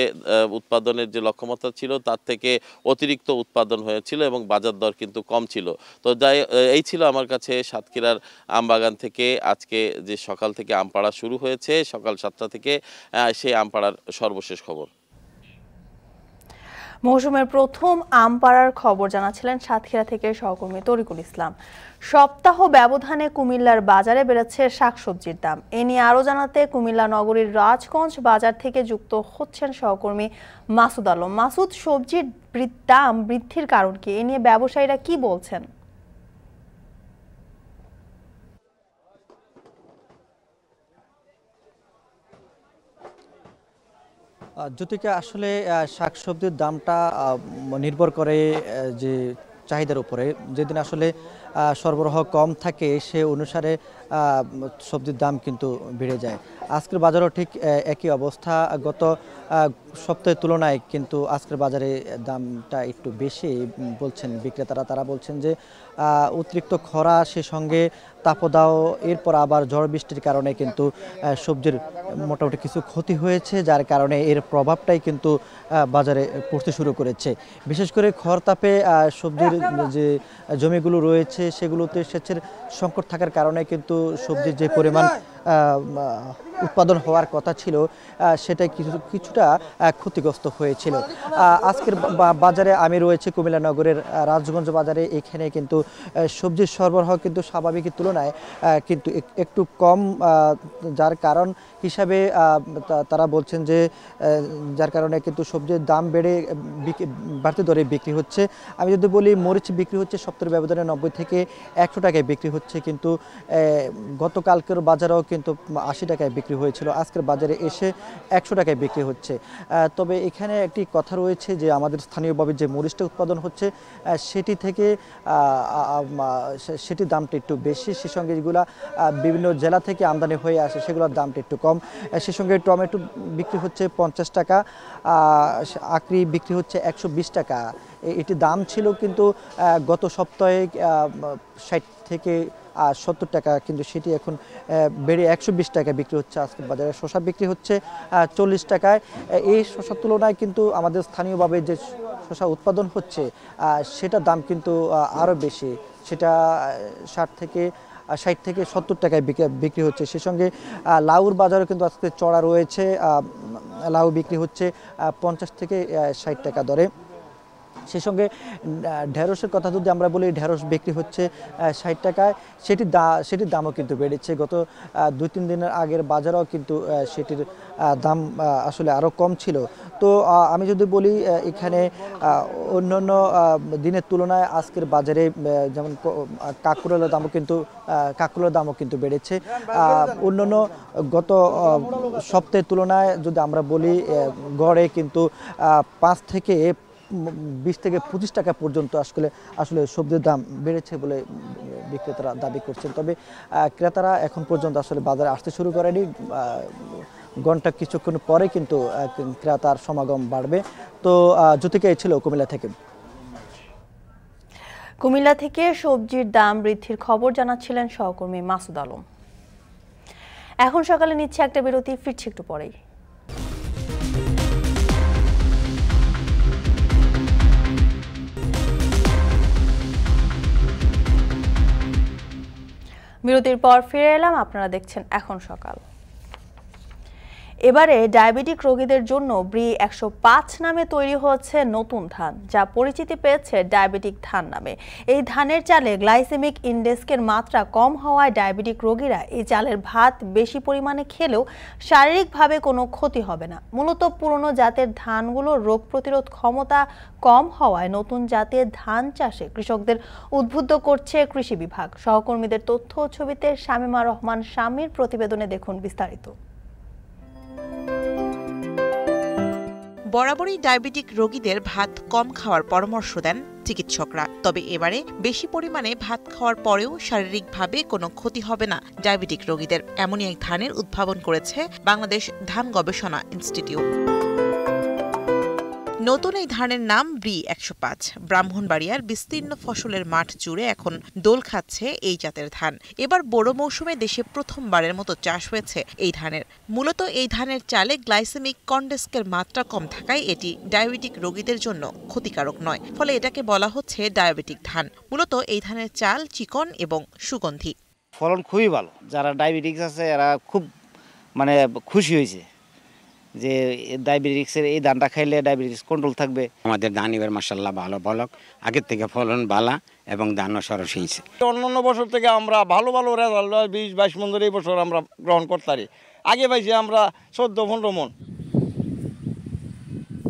উৎপাদনের যে লক্ষ্যমাত্রা ছিল তার থেকে অতিরিক্ত উৎপাদন হয়েছিল এবং বাজার দর কিন্তু কম ছিল। তো এই ছিল আমার কাছে সাতক্ষীরার আম বাগান থেকে আজকে যে সকাল থেকে আম পাড়া শুরু হয়েছে সকাল 7টা থেকে, সেই আম পাড়ার সর্বশেষ খবর।
মৌসুমের প্রথম আম পাড়ার খবর জানাচ্ছিলেন সাতক্ষীরা থেকে সহকর্মী তরিকুল ইসলাম। সপ্তাহ ব্যবধানে কুমিল্লার বাজারে বেড়েছে শাকসবজির দাম। এ নিয়ে আরও জানাতে কুমিল্লা নগরীর রাজগঞ্জ বাজার থেকে যুক্ত হচ্ছেন সহকর্মী মাসুদ আলম। মাসুদ, সবজির দাম বৃদ্ধির কারণ কি? এ নিয়ে ব্যবসায়ীরা কি বলছেন?
জ্যোতিকা, আসলে শাকসবজির দামটা নির্ভর করে যে চাহিদার উপরে। যেদিন আসলে সরবরাহ কম থাকে সে অনুসারে সবজির দাম কিন্তু বেড়ে যায়। আজকের বাজারও ঠিক একই অবস্থা। গত সপ্তাহের তুলনায় কিন্তু আজকের বাজারে দামটা একটু বেশি বলছেন বিক্রেতারা। তারা বলছেন যে অতিরিক্ত খরা, সে সঙ্গে তাপদাহ, এরপর আবার ঝড় বৃষ্টির কারণে কিন্তু সবজির মোটামুটি কিছু ক্ষতি হয়েছে, যার কারণে এর প্রভাবটাই কিন্তু বাজারে পড়তে শুরু করেছে। বিশেষ করে খরতাপে সবজির যে জমিগুলো রয়েছে সেগুলোতে সেচের সংকট থাকার কারণে কিন্তু সবজির যে পরিমাণ উৎপাদন হওয়ার কথা ছিল সেটাই কিছুটা ক্ষতিগ্রস্ত হয়েছিল। আজকের বাজারে আমি রয়েছে কুমিল্লা নগরের রাজগঞ্জ বাজারে। এখানে কিন্তু সবজির সরবরাহ কিন্তু স্বাভাবিকের তুলনায় কিন্তু একটু কম, যার কারণ হিসাবে তারা বলছেন যে যার কারণে কিন্তু সবজির দাম বেড়ে বাড়তি দরে বিক্রি হচ্ছে। আমি যদি বলি, মরিচ বিক্রি হচ্ছে সপ্তাহের ব্যবধানে 90 থেকে 100 টাকায় বিক্রি হচ্ছে, কিন্তু গতকালকের বাজারেও কিন্তু 80 টাকায় বিক্রি হয়েছিল। আজকের বাজারে এসে 100 টাকায় বিক্রি হচ্ছে। তবে এখানে একটি কথা রয়েছে যে আমাদের স্থানীয়ভাবে যে মরিচটা উৎপাদন হচ্ছে সেটি থেকে সেটির দামটা একটু বেশি। সে সঙ্গে যেগুলো বিভিন্ন জেলা থেকে আমদানি হয়ে আসে সেগুলোর দামটা একটু কম। সে সঙ্গে টমেটো বিক্রি হচ্ছে 50 টাকা, আকরি বিক্রি হচ্ছে 120 টাকা। এটি দাম ছিল কিন্তু গত সপ্তাহে 60 থেকে 70 টাকা, কিন্তু সেটি এখন বেড়ে 120 টাকা বিক্রি হচ্ছে। আজকে বাজারে শসা বিক্রি হচ্ছে 40 টাকায়। এই শসার তুলনায় কিন্তু আমাদের স্থানীয়ভাবে যে শসা উৎপাদন হচ্ছে সেটার দাম কিন্তু আরও বেশি, সেটা 60 থেকে 70 টাকায় বিক্রি হচ্ছে। সে সঙ্গে লাউর বাজারও কিন্তু আজকে চড়া রয়েছে। লাউ বিক্রি হচ্ছে 50 থেকে 60 টাকা দরে। সেই সঙ্গে ঢেঁড়সের কথা যদি আমরা বলি, ঢেঁড়স বিক্রি হচ্ছে 60 টাকায়, সেটির দামও কিন্তু বেড়েছে। গত 2-3 দিনের আগের বাজারেও কিন্তু সেটির দাম আসলে আরও কম ছিল। তো আমি যদি বলি এখানে অন্যান্য দিনের তুলনায় আজকের বাজারে যেমন কাঁকরোলের দামও কিন্তু বেড়েছে। অন্যান্য গত সপ্তাহের তুলনায় যদি আমরা বলি গড়ে কিন্তু 5 থেকে 20 থেকে 25 টাকা পর্যন্ত আসলে সবজির দাম বেড়েছে বলে বিক্রেতারা দাবি করছেন। তবে ক্রেতারা এখন পর্যন্ত আসলে বাজারে আসতে শুরু করেনি। ঘন্টা কিছুক্ষণ পরে কিন্তু ক্রেতার সমাগম বাড়বে। তো জ্যোতিকা এই ছিল কুমিল্লা থেকে।
কুমিল্লা থেকে সবজির দাম বৃদ্ধির খবর জানাচ্ছিলেন সহকর্মী মাসুদ আলম। এখন সকালে নিচ্ছে একটা বিরতি, ফিরছি একটু পরেই। বিরতির পর ফিরে এলাম, আপনারা দেখছেন এখন সকাল। এবারে ডায়াবেটিক রোগীদের জন্য ব্রি 105 নামে তৈরি হচ্ছে নতুন ধান, যা পরিচিতি পেয়েছে ডায়াবেটিক ধান নামে। এই ধানের চালে গ্লাইসেমিক ইন্ডেক্সের মাত্রা কম হওয়ায় ডায়াবেটিক রোগীরা এই চালের ভাত বেশি পরিমাণে খেলেও শারীরিকভাবে কোনো ক্ষতি হবে না। মূলত পুরনো জাতের ধানগুলোর রোগ প্রতিরোধ ক্ষমতা কম হওয়ায় নতুন জাতের ধান চাষে কৃষকদের উদ্বুদ্ধ করছে কৃষি বিভাগ। সহকর্মীদের তথ্য ও ছবিতে শামীমা রহমান শামীর প্রতিবেদনে দেখুন বিস্তারিত।
বরাবরই ডায়াবেটিক রোগীদের ভাত কম খাওয়ার পরামর্শ দেন চিকিৎসকরা। তবে এবারে বেশি পরিমাণে ভাত খাওয়ার পরেও শারীরিকভাবে কোনো ক্ষতি হবে না ডায়াবেটিক রোগীদের, এমনই এক ধানের উদ্ভাবন করেছে বাংলাদেশ ধান গবেষণা ইনস্টিটিউট। নতুন এই ধানের নাম ব্রি 105। ব্রাহ্মণবাড়িয়ার বিস্তীর্ণ ফসলের মাঠ জুড়ে এখন দোল খাচ্ছে এই জাতের ধান। এবার বড় মৌসুমে দেশে প্রথমবারের মতো চাষ হয়েছে এই ধানের। মূলত এই ধানের চালে গ্লাইসেমিক কন্ডেক্সের মাত্রা কম থাকায় এটি ডায়াবেটিক রোগীদের জন্য ক্ষতিকারক নয়, ফলে এটাকে বলা হচ্ছে ডায়াবেটিক ধান। মূলত এই ধানের চাল চিকন এবং সুগন্ধি।
ফলন খুবই ভালো, যারা ডায়াবেটিক্স আছে এরা খুব খুশি হয়েছে যে ডায়াবেটিক্সের এই ধানটা খাইলে ডায়াবেটিক্স কন্ট্রোল থাকবে।
আমাদের ধান এবার মাশাআল্লাহ ভালো বলক, আগের থেকে ফলন ভালো এবং ধানও সরস হয়েছে।
অন্যান্য বছর থেকে আমরা ভালো রেজাল্ট 20-22 মন ধরে এই বছর আমরা গ্রহণ করতে পারি। আগে পাইছি আমরা 14-15 মন।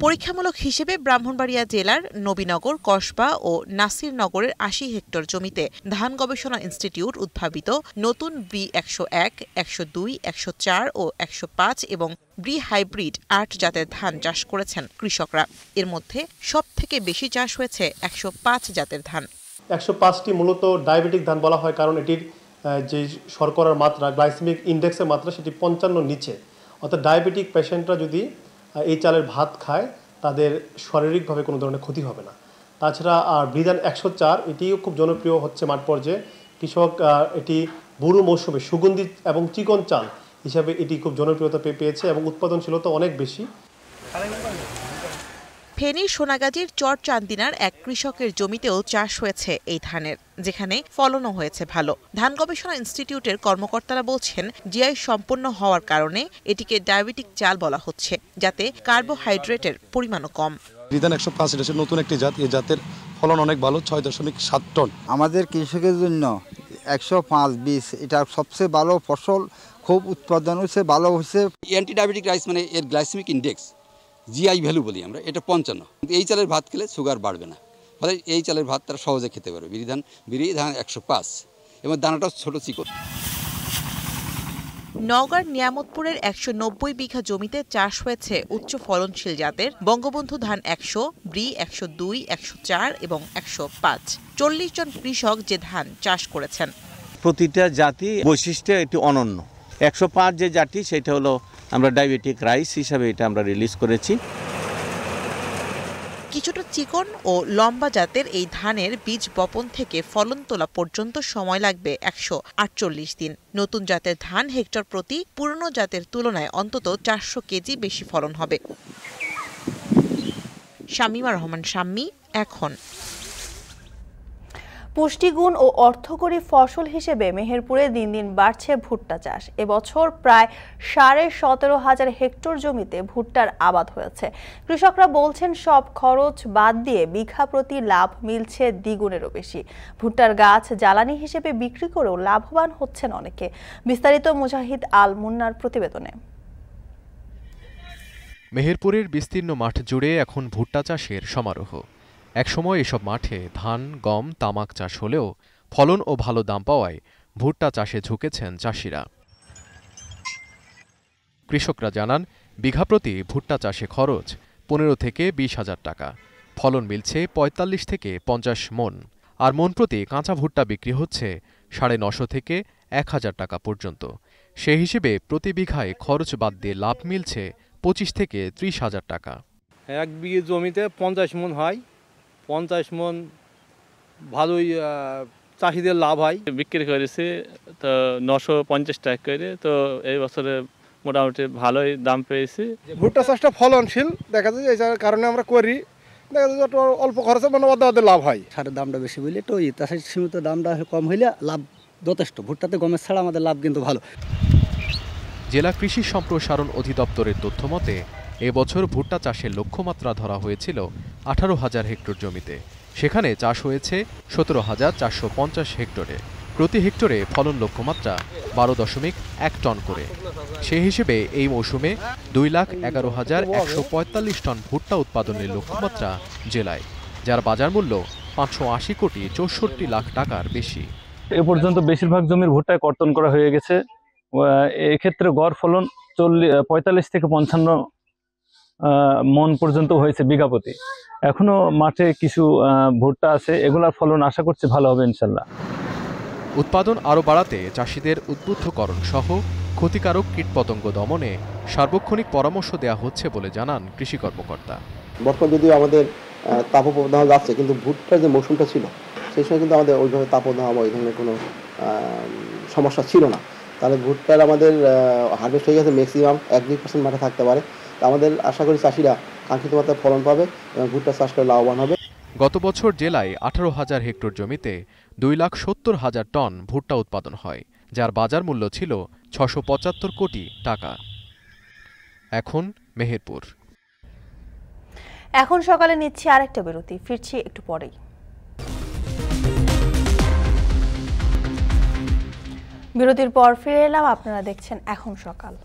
পরীক্ষামূলক হিসেবে ব্রাহ্মণবাড়িয়া জেলার নবীনগর, কসবা ও নাসিরনগরের 80 হেক্টর জমিতে ধান গবেষণা ইনস্টিটিউট উদ্ভাবিত নতুন ব্রি 101, 102, 104 ও 105 এবং ব্রি হাইব্রিড 8 জাতের ধান চাষ করেছেন কৃষকরা। এর মধ্যে সবথেকে বেশি চাষ হয়েছে 105 জাতের ধান।
105টি মূলত ডায়াবেটিক ধান বলা হয় কারণ এটির যে শর্করার মাত্রা, গ্লাইসেমিক ইন্ডেক্সের মাত্রা সেটি 55 নিচে। অর্থাৎ ডায়াবেটিক পেশেন্টরা যদি এই চালের ভাত খায় তাদের শারীরিকভাবে কোনো ধরনের ক্ষতি হবে না। তাছাড়া ব্রি ধান 104 এটিও খুব জনপ্রিয় হচ্ছে মাঠ পর্যায়ে। কৃষক এটি বুড়ো মৌসুমে সুগন্ধি এবং চিকন চাল হিসাবে এটি খুব জনপ্রিয়তা পেয়েছে এবং উৎপাদনশীলতা অনেক বেশি।
ফেনীর সোনাগাজীর চর চান্দিনার এক কৃষকের জমিতেও চাষ হয়েছে এই ধানের, যেখানে ফলনও হয়েছে ভালো। ধান গবেষণা ইনস্টিটিউটের কর্মকর্তারা বলছেন জিআই সম্পন্ন হওয়ার কারণে এটিকে ডায়াবেটিক চাল বলা হচ্ছে, যাতে কার্বোহাইড্রেটের পরিমাণও কম।
ব্রি ধান 105 এটা নতুন একটি জাত, এই জাতের ফলন অনেক ভালো, 6.7 টন।
আমাদের কৃষকের জন্য 105-20 এটা সবচেয়ে ভালো ফসল, খুব উৎপাদন হয়েছে, ভালো হয়েছে।
অ্যান্টি ডায়াবেটিক রাইস মানে এর গ্লাইসেমিক ইন্ডেক্স জিআই ভ্যালু বলি আমরা, এটা 55। এই চালের ভাত খেলে সুগার বাড়বে না, ফলে এই চালের ভাত তারা সহজে খেতে পারবে। ব্রি ধান 105 এবং দানাটাও ছোট চিকন।
নওগাঁর নিয়ামতপুরের 190 বিঘা জমিতে চাষ হয়েছে উচ্চ ফলনশীল জাতের বঙ্গবন্ধু ধান 100, ব্রি 102, 104 এবং 105। 40 জন কৃষক যে ধান চাষ করেছেন।
প্রতিটা জাতি বৈশিষ্ট্যে এটি অনন্য। 105 যে জাতি সেটা হলো আমরা ডায়াবেটিক রাইস হিসাবে এটা আমরা রিলিজ করেছি।
কিছুটা চিকন ও লম্বা জাতের এই ধানের বীজ বপন থেকে ফলন তোলা পর্যন্ত সময় লাগবে 148 দিন। নতুন জাতের ধান হেক্টর প্রতি পুরনো জাতের তুলনায় অন্তত 400 কেজি বেশি ফলন হবে। শামীমা রহমান শাম্মী, এখন।
পুষ্টিগুণ ও অর্থকরী ফসল হিসেবে মেহেরপুরে দিন দিন বাড়ছে ভুট্টা চাষ। এবছর প্রায় 17,500 হেক্টর জমিতে ভুট্টার আবাদ হয়েছে। কৃষকরা বলছেন সব খরচ বাদ দিয়ে বিঘা প্রতি লাভ মিলছে দ্বিগুণেরও বেশি। ভুট্টার গাছ জ্বালানি হিসেবে বিক্রি করেও লাভবান হচ্ছেন অনেকে। বিস্তারিত মুজাহিদ আল মুন্নার প্রতিবেদনে।
মেহেরপুরের বিস্তীর্ণ মাঠ জুড়ে এখন ভুট্টা চাষের সমারোহ। একসময় এসব মাঠে ধান, গম, তামাক চাষ হলেও ফলন ও ভালো দাম পাওয়ায় ভুট্টা চাষে ঝুঁকেছেন চাষিরা। কৃষকরা জানান, বিঘা প্রতি ভুট্টা চাষে খরচ 15 থেকে 20,000 টাকা। ফলন মিলছে 45 থেকে 50 মন। আর মন প্রতি কাঁচা ভুট্টা বিক্রি হচ্ছে 950 থেকে 1,000 টাকা পর্যন্ত। সে হিসেবে প্রতি বিঘায় খরচ বাদ দিয়ে লাভ মিলছে 25 থেকে 30,000 টাকা।
1 বিঘে জমিতে 50 মন হয়। 50 মন ভালোই চাষিদের লাভ হয়।
বিক্রি করেছি তো 950 টাকা করে, তো এই বছরে মোটামুটি ভালোই দাম পেয়েছি।
ভুট্টা চাষটা ফলনশীল দেখা যায়, এই কারণে আমরা করি। দেখা যায় অল্প খরচে মানে অর্ধেক লাভ হয়।
সারের দামটা বেশি বলে তো চাষের সীমিত দামটা কম হইলে লাভ যথেষ্ট। ভুট্টাতে গমের ছাড়া আমাদের লাভ কিন্তু ভালো।
জেলা কৃষি সম্প্রসারণ অধিদপ্তরের তথ্য মতে এবছর ভুট্টা চাষের লক্ষ্যমাত্রা ধরা হয়েছিল 18,000 হেক্টর জমিতে। সেখানে চাষ হয়েছে 17,450 হেক্টরে। প্রতি হেক্টরে ফলন লক্ষ্যমাত্রা 12.1 টন করে। সেই হিসেবে এই মৌসুমে 2,11,145 টন ভুট্টা উৎপাদনের লক্ষ্যমাত্রা জেলায়, যার বাজার মূল্য 580 কোটি 64 লাখ টাকার বেশি।
এ পর্যন্ত বেশিরভাগ জমির ভুট্টায় কর্তন করা হয়ে গেছে। এক্ষেত্রে গড় ফলন 45 থেকে 55 মন পর্যন্ত হয়েছে বিঘা প্রতি। এখনো মাঠে কিছু ভুট্টা আছে, এগুলার ফলন আশা করছি ভালো হবে ইনশাল্লাহ।
উৎপাদন আরও বাড়াতে চাষিদের উদ্বুদ্ধকরণ সহ ক্ষতিকারক কীটপতঙ্গ দমনে সার্বক্ষণিক পরামর্শ দেওয়া হচ্ছে বলে জানান কৃষি কর্মকর্তা।
বর্তমানে যদিও আমাদের তাপপ্রবাহ যাচ্ছে, কিন্তু ভুট্টার যে মৌসুমটা ছিল সেই সময় কিন্তু আমাদের ওইভাবে তাপপ্রবাহ বা ওই ধরনের কোনো সমস্যা ছিল না। তাহলে ভুট্টার আমাদের হারভেস্ট হয়ে গেছে, ম্যাক্সিমাম 1-2% মাঠে থাকতে পারে। আমাদের আশা করি চাষিরা কাঙ্ক্ষিত মাত্রায় ফলন পাবে এবং ভুট্টা চাষ করে লাভবান হবে।
গত বছর জেলায় 18,000 হেক্টর জমিতে 2,70,000 টন ভুট্টা উৎপাদন হয়, যার বাজার মূল্য ছিল 675 কোটি টাকা। এখন মেহেরপুর।
এখন সকালে নিচ্ছি আরেকটা বিরতি, ফিরছি একটু পরেই। বিরতির পর ফিরে এলাম, আপনারা দেখছেন এখন সকাল।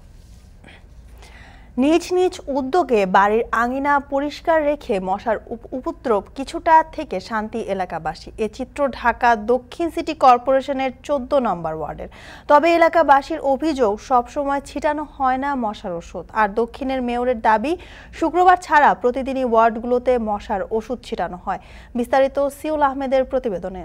নিজ নিজ উদ্যোগে বাড়ির আঙিনা পরিষ্কার রেখে মশার উপদ্রব কিছুটা থেকে শান্তি এলাকাবাসী। এ চিত্র ঢাকা দক্ষিণ সিটি কর্পোরেশনের 14 নম্বর ওয়ার্ডের। তবে এলাকাবাসীর অভিযোগ সবসময় ছিটানো হয় না মশার ওষুধ। আর দক্ষিণের মেয়রের দাবি শুক্রবার ছাড়া প্রতিদিনই ওয়ার্ডগুলোতে মশার ওষুধ ছিটানো হয়। বিস্তারিত সিউল আহমেদের প্রতিবেদনে।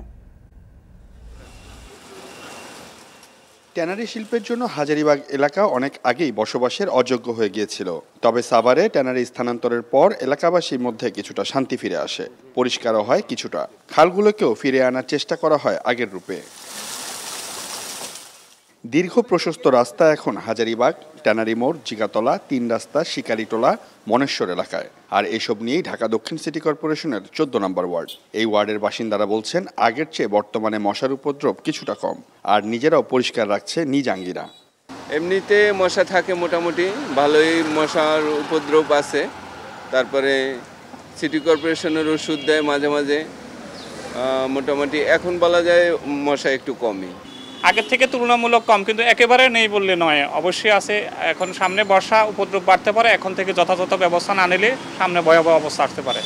ট্যানারি শিল্পের জন্য হাজারীবাগ এলাকা অনেক আগেই বসবাসের অযোগ্য হয়ে গিয়েছিল। তবে সাভারে ট্যানারি স্থানান্তরের পর এলাকাবাসীর মধ্যে কিছুটা শান্তি ফিরে আসে, পরিষ্কারও হয় কিছুটা। খালগুলোকেও ফিরে আনার চেষ্টা করা হয় আগের রূপে। দীর্ঘ প্রশস্ত রাস্তা এখন হাজারীবাগ, ট্যানারি মোড়, জিগাতলা, 3 রাস্তা, শিকারিটোলা, মনেশ্বর এলাকায়। আর এসব নিয়েই ঢাকা দক্ষিণ সিটি কর্পোরেশনের 14 নম্বর ওয়ার্ড। এই ওয়ার্ডের বাসিন্দারা বলছেন আগের চেয়ে বর্তমানে মশার উপদ্রব কিছুটা কম, আর নিজেরাও পরিষ্কার রাখছে নিজ আঙ্গিনা।
এমনিতে মশা থাকে, মোটামুটি ভালোই মশার উপদ্রব আছে। তারপরে সিটি কর্পোরেশনের ওষুধ দেয় মাঝে মাঝে, মোটামুটি এখন বলা যায় মশা একটু কমই।
আগের থেকে তুলনামূলক কম, কিন্তু একেবারে নেই বললে নয়, অবশ্যই আছে। এখন সামনে বর্ষা, উপদ্রব বাড়তে পারে। এখন থেকে যথাযথ ব্যবস্থা না নিলে সামনে ভয়াবহ অবস্থা আসতে পারে।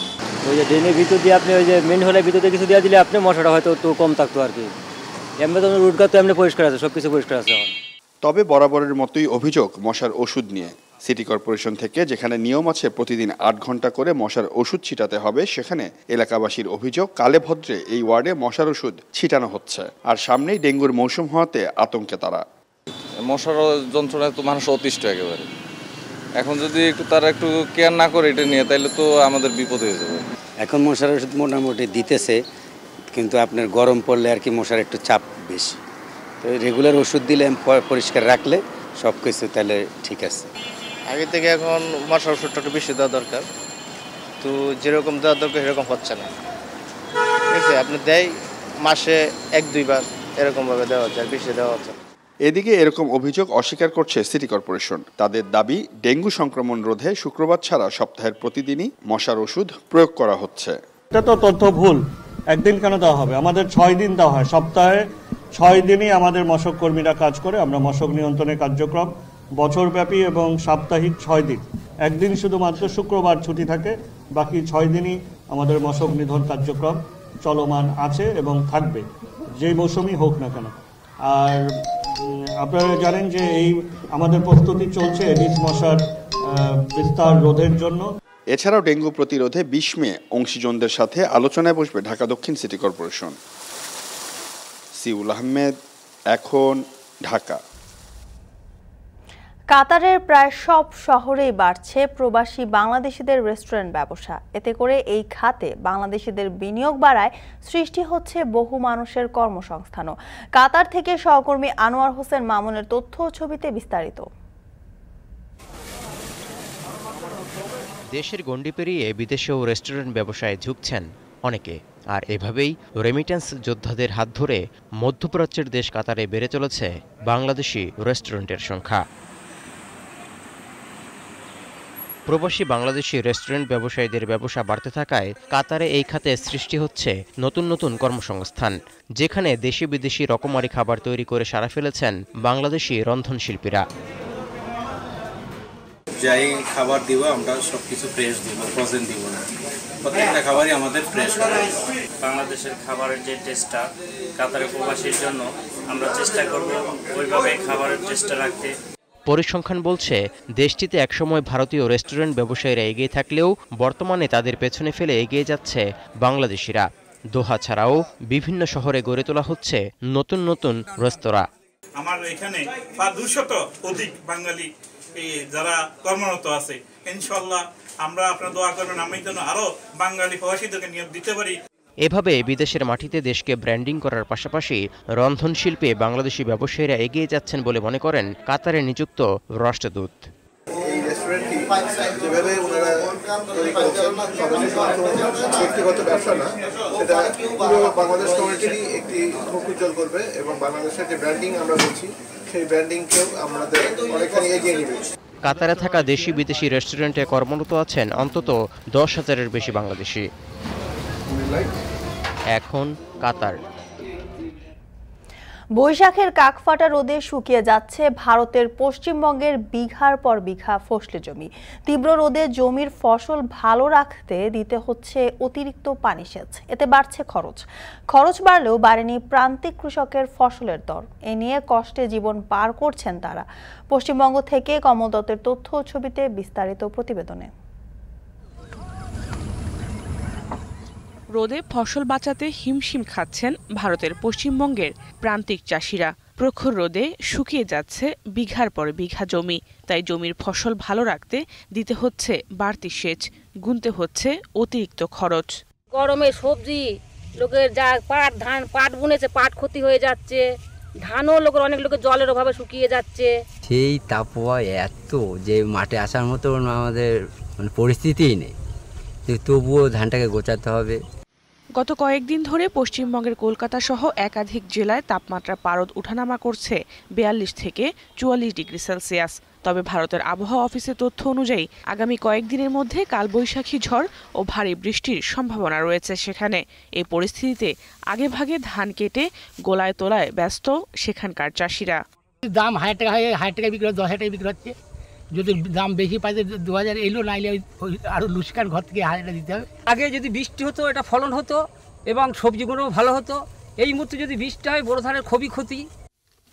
ওই যে ড্রেনের ভিতর দিয়ে আপনি ওই যে মেন হলের ভিতর দিয়ে কিছু দিয়ে দিলে আপনি মশাটা হয়তো একটু কম থাকতো আর কি। এমনি তো রুটঘাট তো এমনি পরিষ্কার আছে, সব কিছু পরিষ্কার আছে।
তবে বরাবরের মতোই অভিযোগ মশার ওষুধ নিয়ে। সিটি কর্পোরেশন থেকে যেখানে নিয়ম আছে প্রতিদিন 8 ঘন্টা করে মশার ওষুধ ছিটাতে হবে, সেখানে এলাকাবাসীর অভিযোগ কালে ভদ্রে এই ওয়ার্ডে মশার ওষুধ ছিটানো হচ্ছে। আর সামনেই ডেঙ্গুর মৌসুম হওয়াতে আতঙ্কে তারা।
মশার যন্ত্রণায় তো মানুষ অতিষ্ঠ একেবারে। এখন যদি তারা একটু কেয়ার না করে এটা নিয়ে, তাহলে তো আমাদের বিপদ হয়ে যাবে।
এখন মশার ওষুধ মোটামুটি দিতেছে, কিন্তু আপনার গরম পড়লে আর কি মশার একটু চাপ বেশি। তো রেগুলার ওষুধ দিলে, পরিষ্কার রাখলে সব কিছু তাহলে ঠিক আছে।
আগে থেকে এখন মশার ওষুধটা একটু বেশি দেওয়া দরকার, তো যেরকম দেওয়া দরকার সেরকম হচ্ছে না। ঠিক আছে, আপনি দেয় মাসে 1-2 বার এরকমভাবে দেওয়া হচ্ছে, আর বেশি দেওয়া হচ্ছে।
এদিকে এরকম অভিযোগ অস্বীকার করছে সিটি কর্পোরেশন। তাদের দাবি, ডেঙ্গু সংক্রমণ রোধে শুক্রবার ছাড়া সপ্তাহের প্রতিদিনই মশার ওষুধ প্রয়োগ করা হচ্ছে।
এটা তো তথ্য ভুল। একদিন কেন দেওয়া হবে? আমাদের 6 দিন দেওয়া হয়। সপ্তাহে 6 দিনই আমাদের মশক কর্মীরা কাজ করে। আমরা মশক নিয়ন্ত্রণের কার্যক্রম বছরব্যাপী এবং সাপ্তাহিক 6 দিন। একদিন শুধুমাত্র শুক্রবার ছুটি থাকে, বাকি 6 দিনই আমাদের মশক নিধন কার্যক্রম চলমান আছে এবং থাকবে, যেই মৌসুমই হোক না কেন। আর আপনারা জানেন যে এই আমাদের প্রস্তুতি চলছে এডিস মশার বিস্তার রোধের জন্য।
এছাড়াও ডেঙ্গু প্রতিরোধে 20 মে অংশীজনদের সাথে আলোচনায় বসবে ঢাকা দক্ষিণ সিটি কর্পোরেশন। সিউল আহমেদ, এখন, ঢাকা।
কাতারের প্রায় সব শহরেই বাড়ছে প্রবাসী বাংলাদেশিদের রেস্টুরেন্ট ব্যবসা। এতে করে এই খাতে বাংলাদেশিদের বিনিয়োগ বাড়ায়, সৃষ্টি হচ্ছে বহু মানুষের কর্মসংস্থানও। কাতার থেকে সহকর্মী আনোয়ার হোসেন মামুনের তথ্য ও ছবিতে বিস্তারিত।
দেশের গণ্ডি পেরিয়ে বিদেশেও রেস্টুরেন্ট ব্যবসায় ঝুঁকছেন অনেকে, আর এভাবেই রেমিটেন্স যোদ্ধাদের হাত ধরে মধ্যপ্রাচ্যের দেশ কাতারে বেড়ে চলেছে বাংলাদেশি রেস্টুরেন্টের সংখ্যা। প্রবাসী বাংলাদেশি রেস্টুরেন্ট ব্যবসায়ীদের ব্যবসা বাড়তে থাকায় কাতারে এই খাতে সৃষ্টি হচ্ছে নতুন নতুন কর্মসংস্থান, যেখানে দেশি বিদেশি রকমারি খাবার তৈরি করে সাড়া ফেলেছেন বাংলাদেশি রন্ধনশিল্পীরা।
যাই খাবার দিব আমরা সবকিছু ফ্রেশ দিব, ফ্রোজেন দিব না, প্রত্যেকটা খাবারই আমাদের ফ্রেশ হবে।
বাংলাদেশের খাবারের যে টেস্টটা কাতারের প্রবাসীর জন্য আমরা চেষ্টা করব ওইভাবে খাবারের টেস্টটা রাখতে।
পরিসংখ্যান বলছে দেশটিতে একসময় ভারতীয় রেস্টুরেন্ট ব্যবসায়ীরা এগিয়ে থাকলেও বর্তমানে তাদের পেছনে ফেলে এগিয়ে যাচ্ছে বাংলাদেশিরা। দোহা ছাড়াও বিভিন্ন শহরে গড়ে তোলা হচ্ছে নতুন নতুন রেস্তোরাঁ।
আমার এখানে 200 অধিক বাঙালি যারা কর্মরত আছে। ইনশাআল্লাহ আমরা আপনারা দোয়া করবেন আমি যেন আরো বাঙালি প্রবাসীদেরকে নিয়োগ দিতে পারি।
এভাবে বিদেশের মাটিতে দেশকে ব্র্যান্ডিং করার পাশাপাশি রন্ধনশিল্পে বাংলাদেশি ব্যবসায়ীরা এগিয়ে যাচ্ছেন বলে মনে করেন কাতারে নিযুক্ত রাষ্ট্রদূত।
এই রেস্টুরেন্টটি যেভাবে ওনারা তৈরি করেছেন, ব্যক্তিগত ব্যবসা না, সেটা পুরো বাংলাদেশ কমিউনিটিরই একটি মুখ উজ্জ্বল করবে এবং বাংলাদেশের যে ব্র্যান্ডিং আমরা বলছি সেই ব্র্যান্ডিংকেও আমাদের অনেকখানি এগিয়ে নেবে।
কাতারে থাকা দেশি বিদেশি রেস্টুরেন্টে কর্মরত আছেন অন্তত 10,000-এর বেশি বাংলাদেশি। এখন কাতার।
বৈশাখের কাকফাটা রোদে শুকিয়ে যাচ্ছে ভারতের পশ্চিমবঙ্গের বিঘার পর বিঘা ফসলি জমি। তীব্র রোদে জমির ফসল ভালো রাখতে দিতে হচ্ছে অতিরিক্ত পানি সেচ। এতে বাড়ছে খরচ বাড়লেও বাড়েনি প্রান্তিক কৃষকের ফসলের দর। এ নিয়ে কষ্টে জীবন পার করছেন তারা। পশ্চিমবঙ্গ থেকে কমল দত্তের তথ্য ও ছবিতে বিস্তারিত প্রতিবেদনে।
রোদে ফসল বাঁচাতে হিমশিম খাচ্ছেন ভারতের পশ্চিমবঙ্গের প্রান্তিক চাষিরা। প্রখর রোদে শুকিয়ে যাচ্ছে বিঘার পর বিঘা জমি। তাই জমির ফসল ভালো রাখতে দিতে হচ্ছে বাড়তি সেচ, গুনতে হচ্ছে অতিরিক্ত খরচ।
গরমে সবজি লোকের যা পাট বুনেছে, পাট ক্ষতি হয়ে যাচ্ছে, ধানও অনেক লোকের জলের অভাবে শুকিয়ে যাচ্ছে।
সেই তাপমাত্রা এত যে মাঠে আসার মতো আমাদের পরিস্থিতিই নেই, তবুও ধানটাকে গোছাতে হবে।
গত কয়েকদিন ধরে পশ্চিমবঙ্গের কলকাতা সহ একাধিক জেলায় তাপমাত্রা পারদ উঠানামা করছে 42 থেকে 44 ডিগ্রি সেলসিয়াস। তবে ভারতের আবহাওয়া অফিসের তথ্য অনুযায়ী আগামী কয়েকদিনের মধ্যে কালবৈশাখী ঝড় ও ভারী বৃষ্টির সম্ভাবনা রয়েছে সেখানে। এই পরিস্থিতিতে আগেভাগে ধান কেটে গোলায় তোলায় ব্যস্ত সেখানকার চাষিরা।
দাম 1000 টাকা বিক্রি হয়, 10,000 টাকা বিক্রি হচ্ছে। যদি দাম বেশি পাই 2000 এলো, নাইলে আরো লুস্কান ঘর থেকে 1000 টাকা দিতে হবে।
আগে যদি বৃষ্টি হতো এটা ফলন হতো এবং সবজিগুলো ভালো হতো। এই মুহূর্তে যদি বৃষ্টি হয় বড় ধানের খুবই ক্ষতি।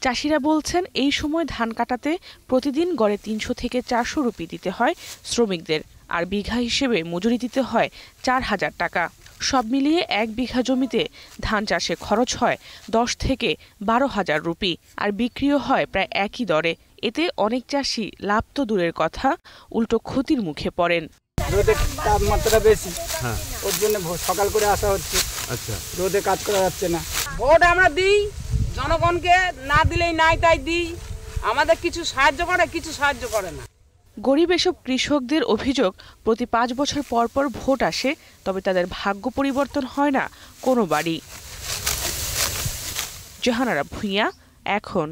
চাষিরা বলছেন এই সময় ধান কাটাতে প্রতিদিন গড়ে 300 থেকে 400 রুপি দিতে হয় শ্রমিকদের, আর বিঘা হিসেবে মজুরি দিতে হয় 4000 টাকা। সব মিলিয়ে 1 বিঘা জমিতে ধান চাষে খরচ হয় 10 থেকে 12,000 রুপি, আর বিক্রিও হয় প্রায় একই দরে। এতে অনেক চাষি লাভ তো দূরের কথা, উল্টো ক্ষতির মুখে পড়েন।
রোদের তাপমাত্রা বেশি, ওর জন্য সকাল করে আসা হচ্ছে।
আচ্ছা,
রোদে কাজ করা যাচ্ছে না। ভোট আমরা দিই জনগণকে, না দিলেই নাই তাই দিই। আমাদের কিছু সাহায্য করে, কিছু সাহায্য করে না।
গরিব এসব কৃষকদের অভিযোগ, প্রতি 5 বছর পর পর ভোট আসে, তবে তাদের ভাগ্য পরিবর্তন হয় না কোনোবারই। জাহানারা ভুঁইয়া, এখন।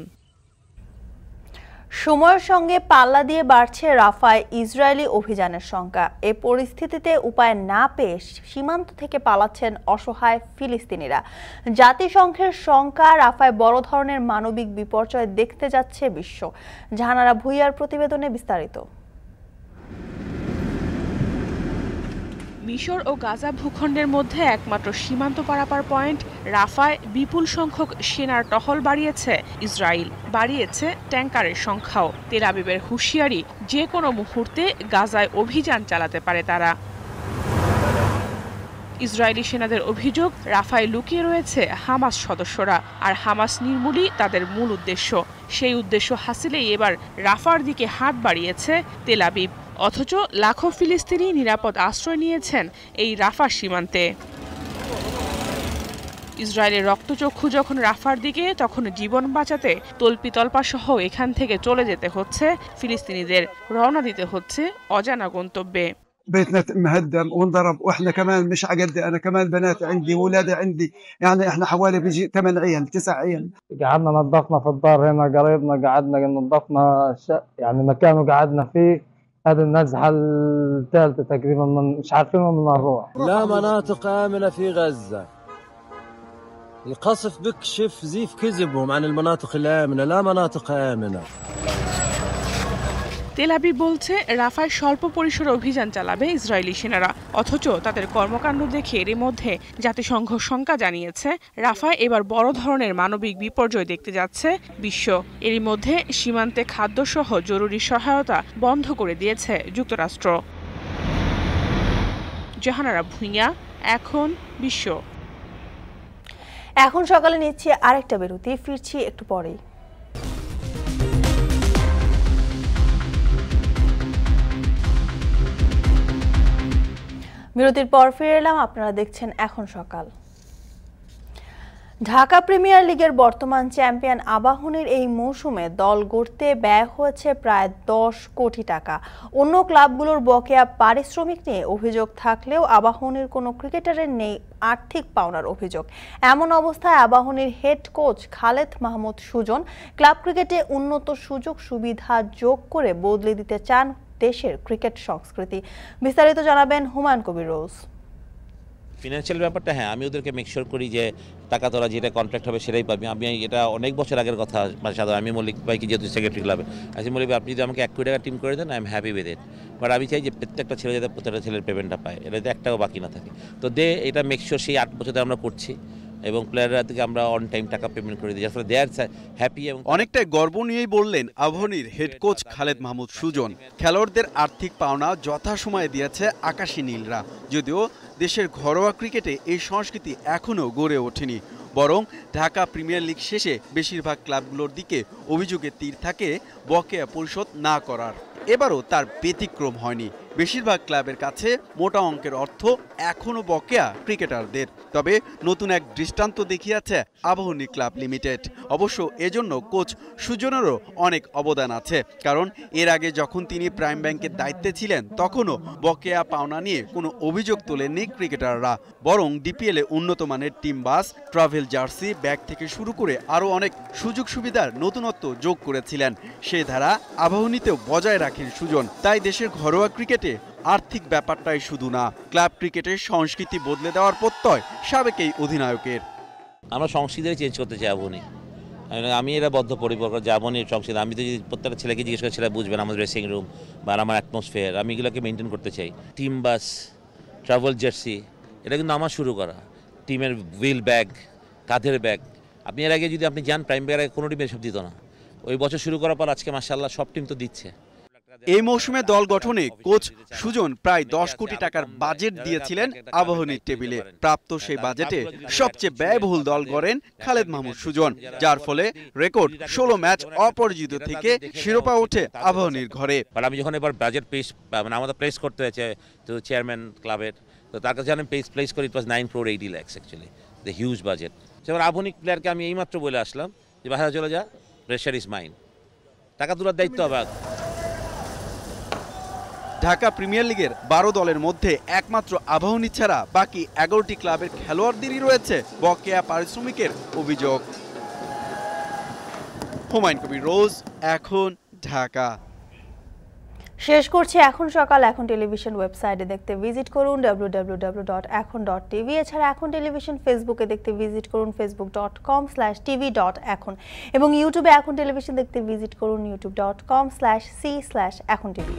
সময়ের সঙ্গে পাল্লা দিয়ে বাড়ছে রাফায় ইসরায়েলি অভিযানের সংখ্যা। এ পরিস্থিতিতে উপায় না পেয়ে সীমান্ত থেকে পালাচ্ছেন অসহায় ফিলিস্তিনিরা। জাতিসংঘের সংখ্যা রাফায় বড় ধরনের মানবিক বিপর্যয় দেখতে যাচ্ছে বিশ্ব। জাহানারা ভুঁইয়ার প্রতিবেদনে বিস্তারিত।
মিশর ও গাজা ভূখণ্ডের মধ্যে একমাত্র সীমান্ত পারাপার পয়েন্ট রাফায় বিপুল সংখ্যক সেনার টহল বাড়িয়েছে ইসরায়েল, বাড়িয়েছে ট্যাঙ্কারের সংখ্যাও। তেল আবিবের হুঁশিয়ারি, যে কোনো মুহূর্তে গাজায় অভিযান চালাতে পারে তারা। ইসরায়েলি সেনাদের অভিযোগ, রাফায় লুকিয়ে রয়েছে হামাস সদস্যরা, আর হামাস নির্মূলই তাদের মূল উদ্দেশ্য। সেই উদ্দেশ্য হাসিলেই এবার রাফার দিকে হাত বাড়িয়েছে তেল আবিব। অথচ লাখো ফিলিস্তিনি নিরাপদ আশ্রয় নিয়েছেন এই রাফা সীমান্তে। ইসরায়েলের রক্তচক্ষু যখন রাফার দিকে, তখন জীবন বাঁচাতে তল্পিতল্পা সহ এখান থেকে চলে যেতে হচ্ছে ফিলিস্তিনিদের, রওনা দিতে হচ্ছে অজানা গন্তব্যে।
بيتنا مهدم وانضرب واحنا كمان مش عقدي، انا كمان بنات عندي واولادي عندي، يعني احنا حوالي بيجي 8 عيال 9 عيال.
قعدنا نظفنا في الدار هنا قريبنا، قعدنا نظفنا يعني مكان وقعدنا فيه. هذا النزحة الثالثة تقريبا، مش عارفين وين بدنا نروح.
لا مناطق آمنة في غزة. القصف بكشف زيف كذبهم عن المناطق الآمنة، لا مناطق آمنة.
তেল আবিব বলছে রাফায় স্বল্প পরিসরে অভিযান চালাবে ইসরায়েলি সেনারা, অথচ তাদের কর্মকাণ্ড দেখে এর মধ্যে জাতিসংঘ শঙ্কা জানিয়েছে রাফায় এবার বড় ধরনের মানবিক বিপর্যয় দেখতে যাচ্ছে বিশ্ব। এরই মধ্যে সীমান্তে খাদ্যসহ জরুরি সহায়তা বন্ধ করে দিয়েছে যুক্তরাষ্ট্র। জাহানারা ভুঁইয়া, এখন, বিশ্ব।
এখন সকালে নিচ্ছি আরেকটা বিরতি, ফিরছি একটু পরেই। বিরতির পর ফিরে এলাম, আপনারা দেখছেন এখন সকাল। ঢাকা প্রিমিয়ার লিগের বর্তমান চ্যাম্পিয়ন আবাহনীর এই মৌসুমে দল গড়তে ব্যয় হয়েছে প্রায় 10 কোটি টাকা। অন্য ক্লাবগুলোর বকেয়া পারিশ্রমিক নিয়ে অভিযোগ থাকলেও আবাহনীর কোনো ক্রিকেটারের নেই আর্থিক পাওনার অভিযোগ। এমন অবস্থায় আবাহনীর head coach Khaled Mahmud Sujon club ক্রিকেটে উন্নত সুযোগ সুবিধা যোগ করে বদলে দিতে চান দেশের ক্রিকেট সংস্কৃতি। বিস্তারিত জানাবেন হুমায়ুন কবির রোজ।
ফিনান্সিয়াল ব্যাপারটা, হ্যাঁ, আমি ওদেরকে মেকশোর করি যে টাকা তোরা যেটা কন্ট্রাক্ট হবে সেটাই পাবি। আমি এটা অনেক বছর আগের কথা, সাধারণ আমি মল্লিক ভাইকে যেহেতু সেক্রেটারি ক্লাবে আছি, মল্লিক আপনি যদি আমাকে 1 কোটি টাকা টিম করে দেন, I am happy with it. But আমি চাই যে প্রত্যেকটা ছেলে যাতে প্রত্যেকটা ছেলের পেমেন্টটা পায়, এটাতে একটাও বাকি না থাকে। তো এটা মেকশোর সেই 8 বছর আমরা করছি এবং প্লেয়াররা থেকে আমরা অন টাইম টাকা পেমেন্ট করে দিই, যার ফলে দে আর হ্যাপি। এবং
অনেকটাই গর্ব নিয়েই বললেন আবাহনীর হেড কোচ খালেদ মাহমুদ সুজন। খেলোয়াড়দের আর্থিক পাওনা যথাসময়ে দিয়েছে আকাশী নীলরা। যদিও দেশের ঘরোয়া ক্রিকেটে এই সংস্কৃতি এখনও গড়ে ওঠেনি, বরং ঢাকা প্রিমিয়ার লিগ শেষে বেশিরভাগ ক্লাবগুলোর দিকে অভিযোগের তীর থাকে বকেয়া পরিশোধ না করার। এবারও তার ব্যতিক্রম হয়নি। বেশিরভাগ ক্লাবের কাছে মোটা অঙ্কের অর্থ এখনও বকেয়া ক্রিকেটারদের। তবে নতুন এক দৃষ্টান্ত দেখিয়েছে আবাহনী ক্লাব লিমিটেড। অবশ্য এজন্য কোচ সুজনেরও অনেক অবদান আছে, কারণ এর আগে যখন তিনি প্রাইম ব্যাংকের দায়িত্বে ছিলেন তখনও বকেয়া পাওনা নিয়ে কোনো অভিযোগ তোলেননি ক্রিকেটাররা, বরং ডিপিএলে উন্নত মানের team bus, travel jersey, bag থেকে শুরু করে আরও অনেক সুযোগ সুবিধার নতুনত্ব যোগ করেছিলেন। সে ধারা আবাহনীতেও বজায় রাখেন সুজন। তাই দেশের ঘরোয়া ক্রিকেটে আর্থিক ব্যাপারটাই শুধু না, ক্লাব ক্রিকেটের সংস্কৃতি বদলে দেওয়ার প্রত্যয় সাবেক এই অধিনায়কের।
আমরা সংস্কৃতি চেঞ্জ করতে চাই আবাহনী। আমি এটা বদ্ধপরিকর যে আবাহনীর সংস্কৃতি, আমি তো যদি প্রত্যেকটা ছেলেকে জিজ্ঞেস করে ছেলে বুঝবেন আমার ড্রেসিং রুম বা আমার অ্যাটমসফিয়ার, আমি এগুলোকে মেনটেন করতে চাই। টিম বাস, ট্রাভেল জার্সি, এটা কিন্তু আমার শুরু করা। টিমের হুইল ব্যাগ, কাঁধের ব্যাগ, আপনি এর আগে যদি আপনি যান প্রাইম ব্যাগের আগে কোনো টিম এসব দিত না। ওই বছর শুরু করার পর আজকে মাশাআল্লাহ সব টিম তো দিচ্ছে।
এই মৌসুমে দল গঠনে কোচ সুজন প্রায় 10 কোটি টাকার বাজেট দিয়েছিলেন আবাহনীর টেবিলে। প্রাপ্ত সেই বাজেটে সবচেয়ে ব্যয়বহুল দল গড়েন খালেদ মাহমুদ সুজন, যার ফলে রেকর্ড 16 ম্যাচ অপরাজিত থেকে শিরোপা ওঠে আবাহনীর ঘরে।
আমি যখন এবার বাজেট মানে আমাদের প্লেস করতে হয়েছে তো চেয়ারম্যান ক্লাবের, তো তার কাছে আমি প্লেস করি, ইট ওয়াজ 9.80 lakh actually, the huge budget. যেমন আবাহনী প্লেয়ারকে আমি এইমাত্র বলে আসলাম যে বাইরে চলে যা, প্রেশার ইজ মাইন, টাকা তোলার দায়িত্ব হবে।
ঢাকা প্রিমিয়ার লিগের 12 দলের মধ্যে একমাত্র আবাহনী ছাড়া বাকি 11টি ক্লাবের খেলোয়াড়দেরই রয়েছে বকেয়া পারিশ্রমিকের অভিযোগ। হুমায়ুন কবির রোজ, এখন, ঢাকা।
শেষ করছি এখন সকাল। এখন টেলিভিশন ওয়েবসাইটে দেখতে ভিজিট করুন www.এখন.tv। এছাড়া এখন টেলিভিশন ফেসবুকে দেখতে ভিজিট করুন facebook.com/tv.এখন এবং ইউটিউবে এখন টেলিভিশন দেখতে ভিজিট করুন youtube.com/c/echontv।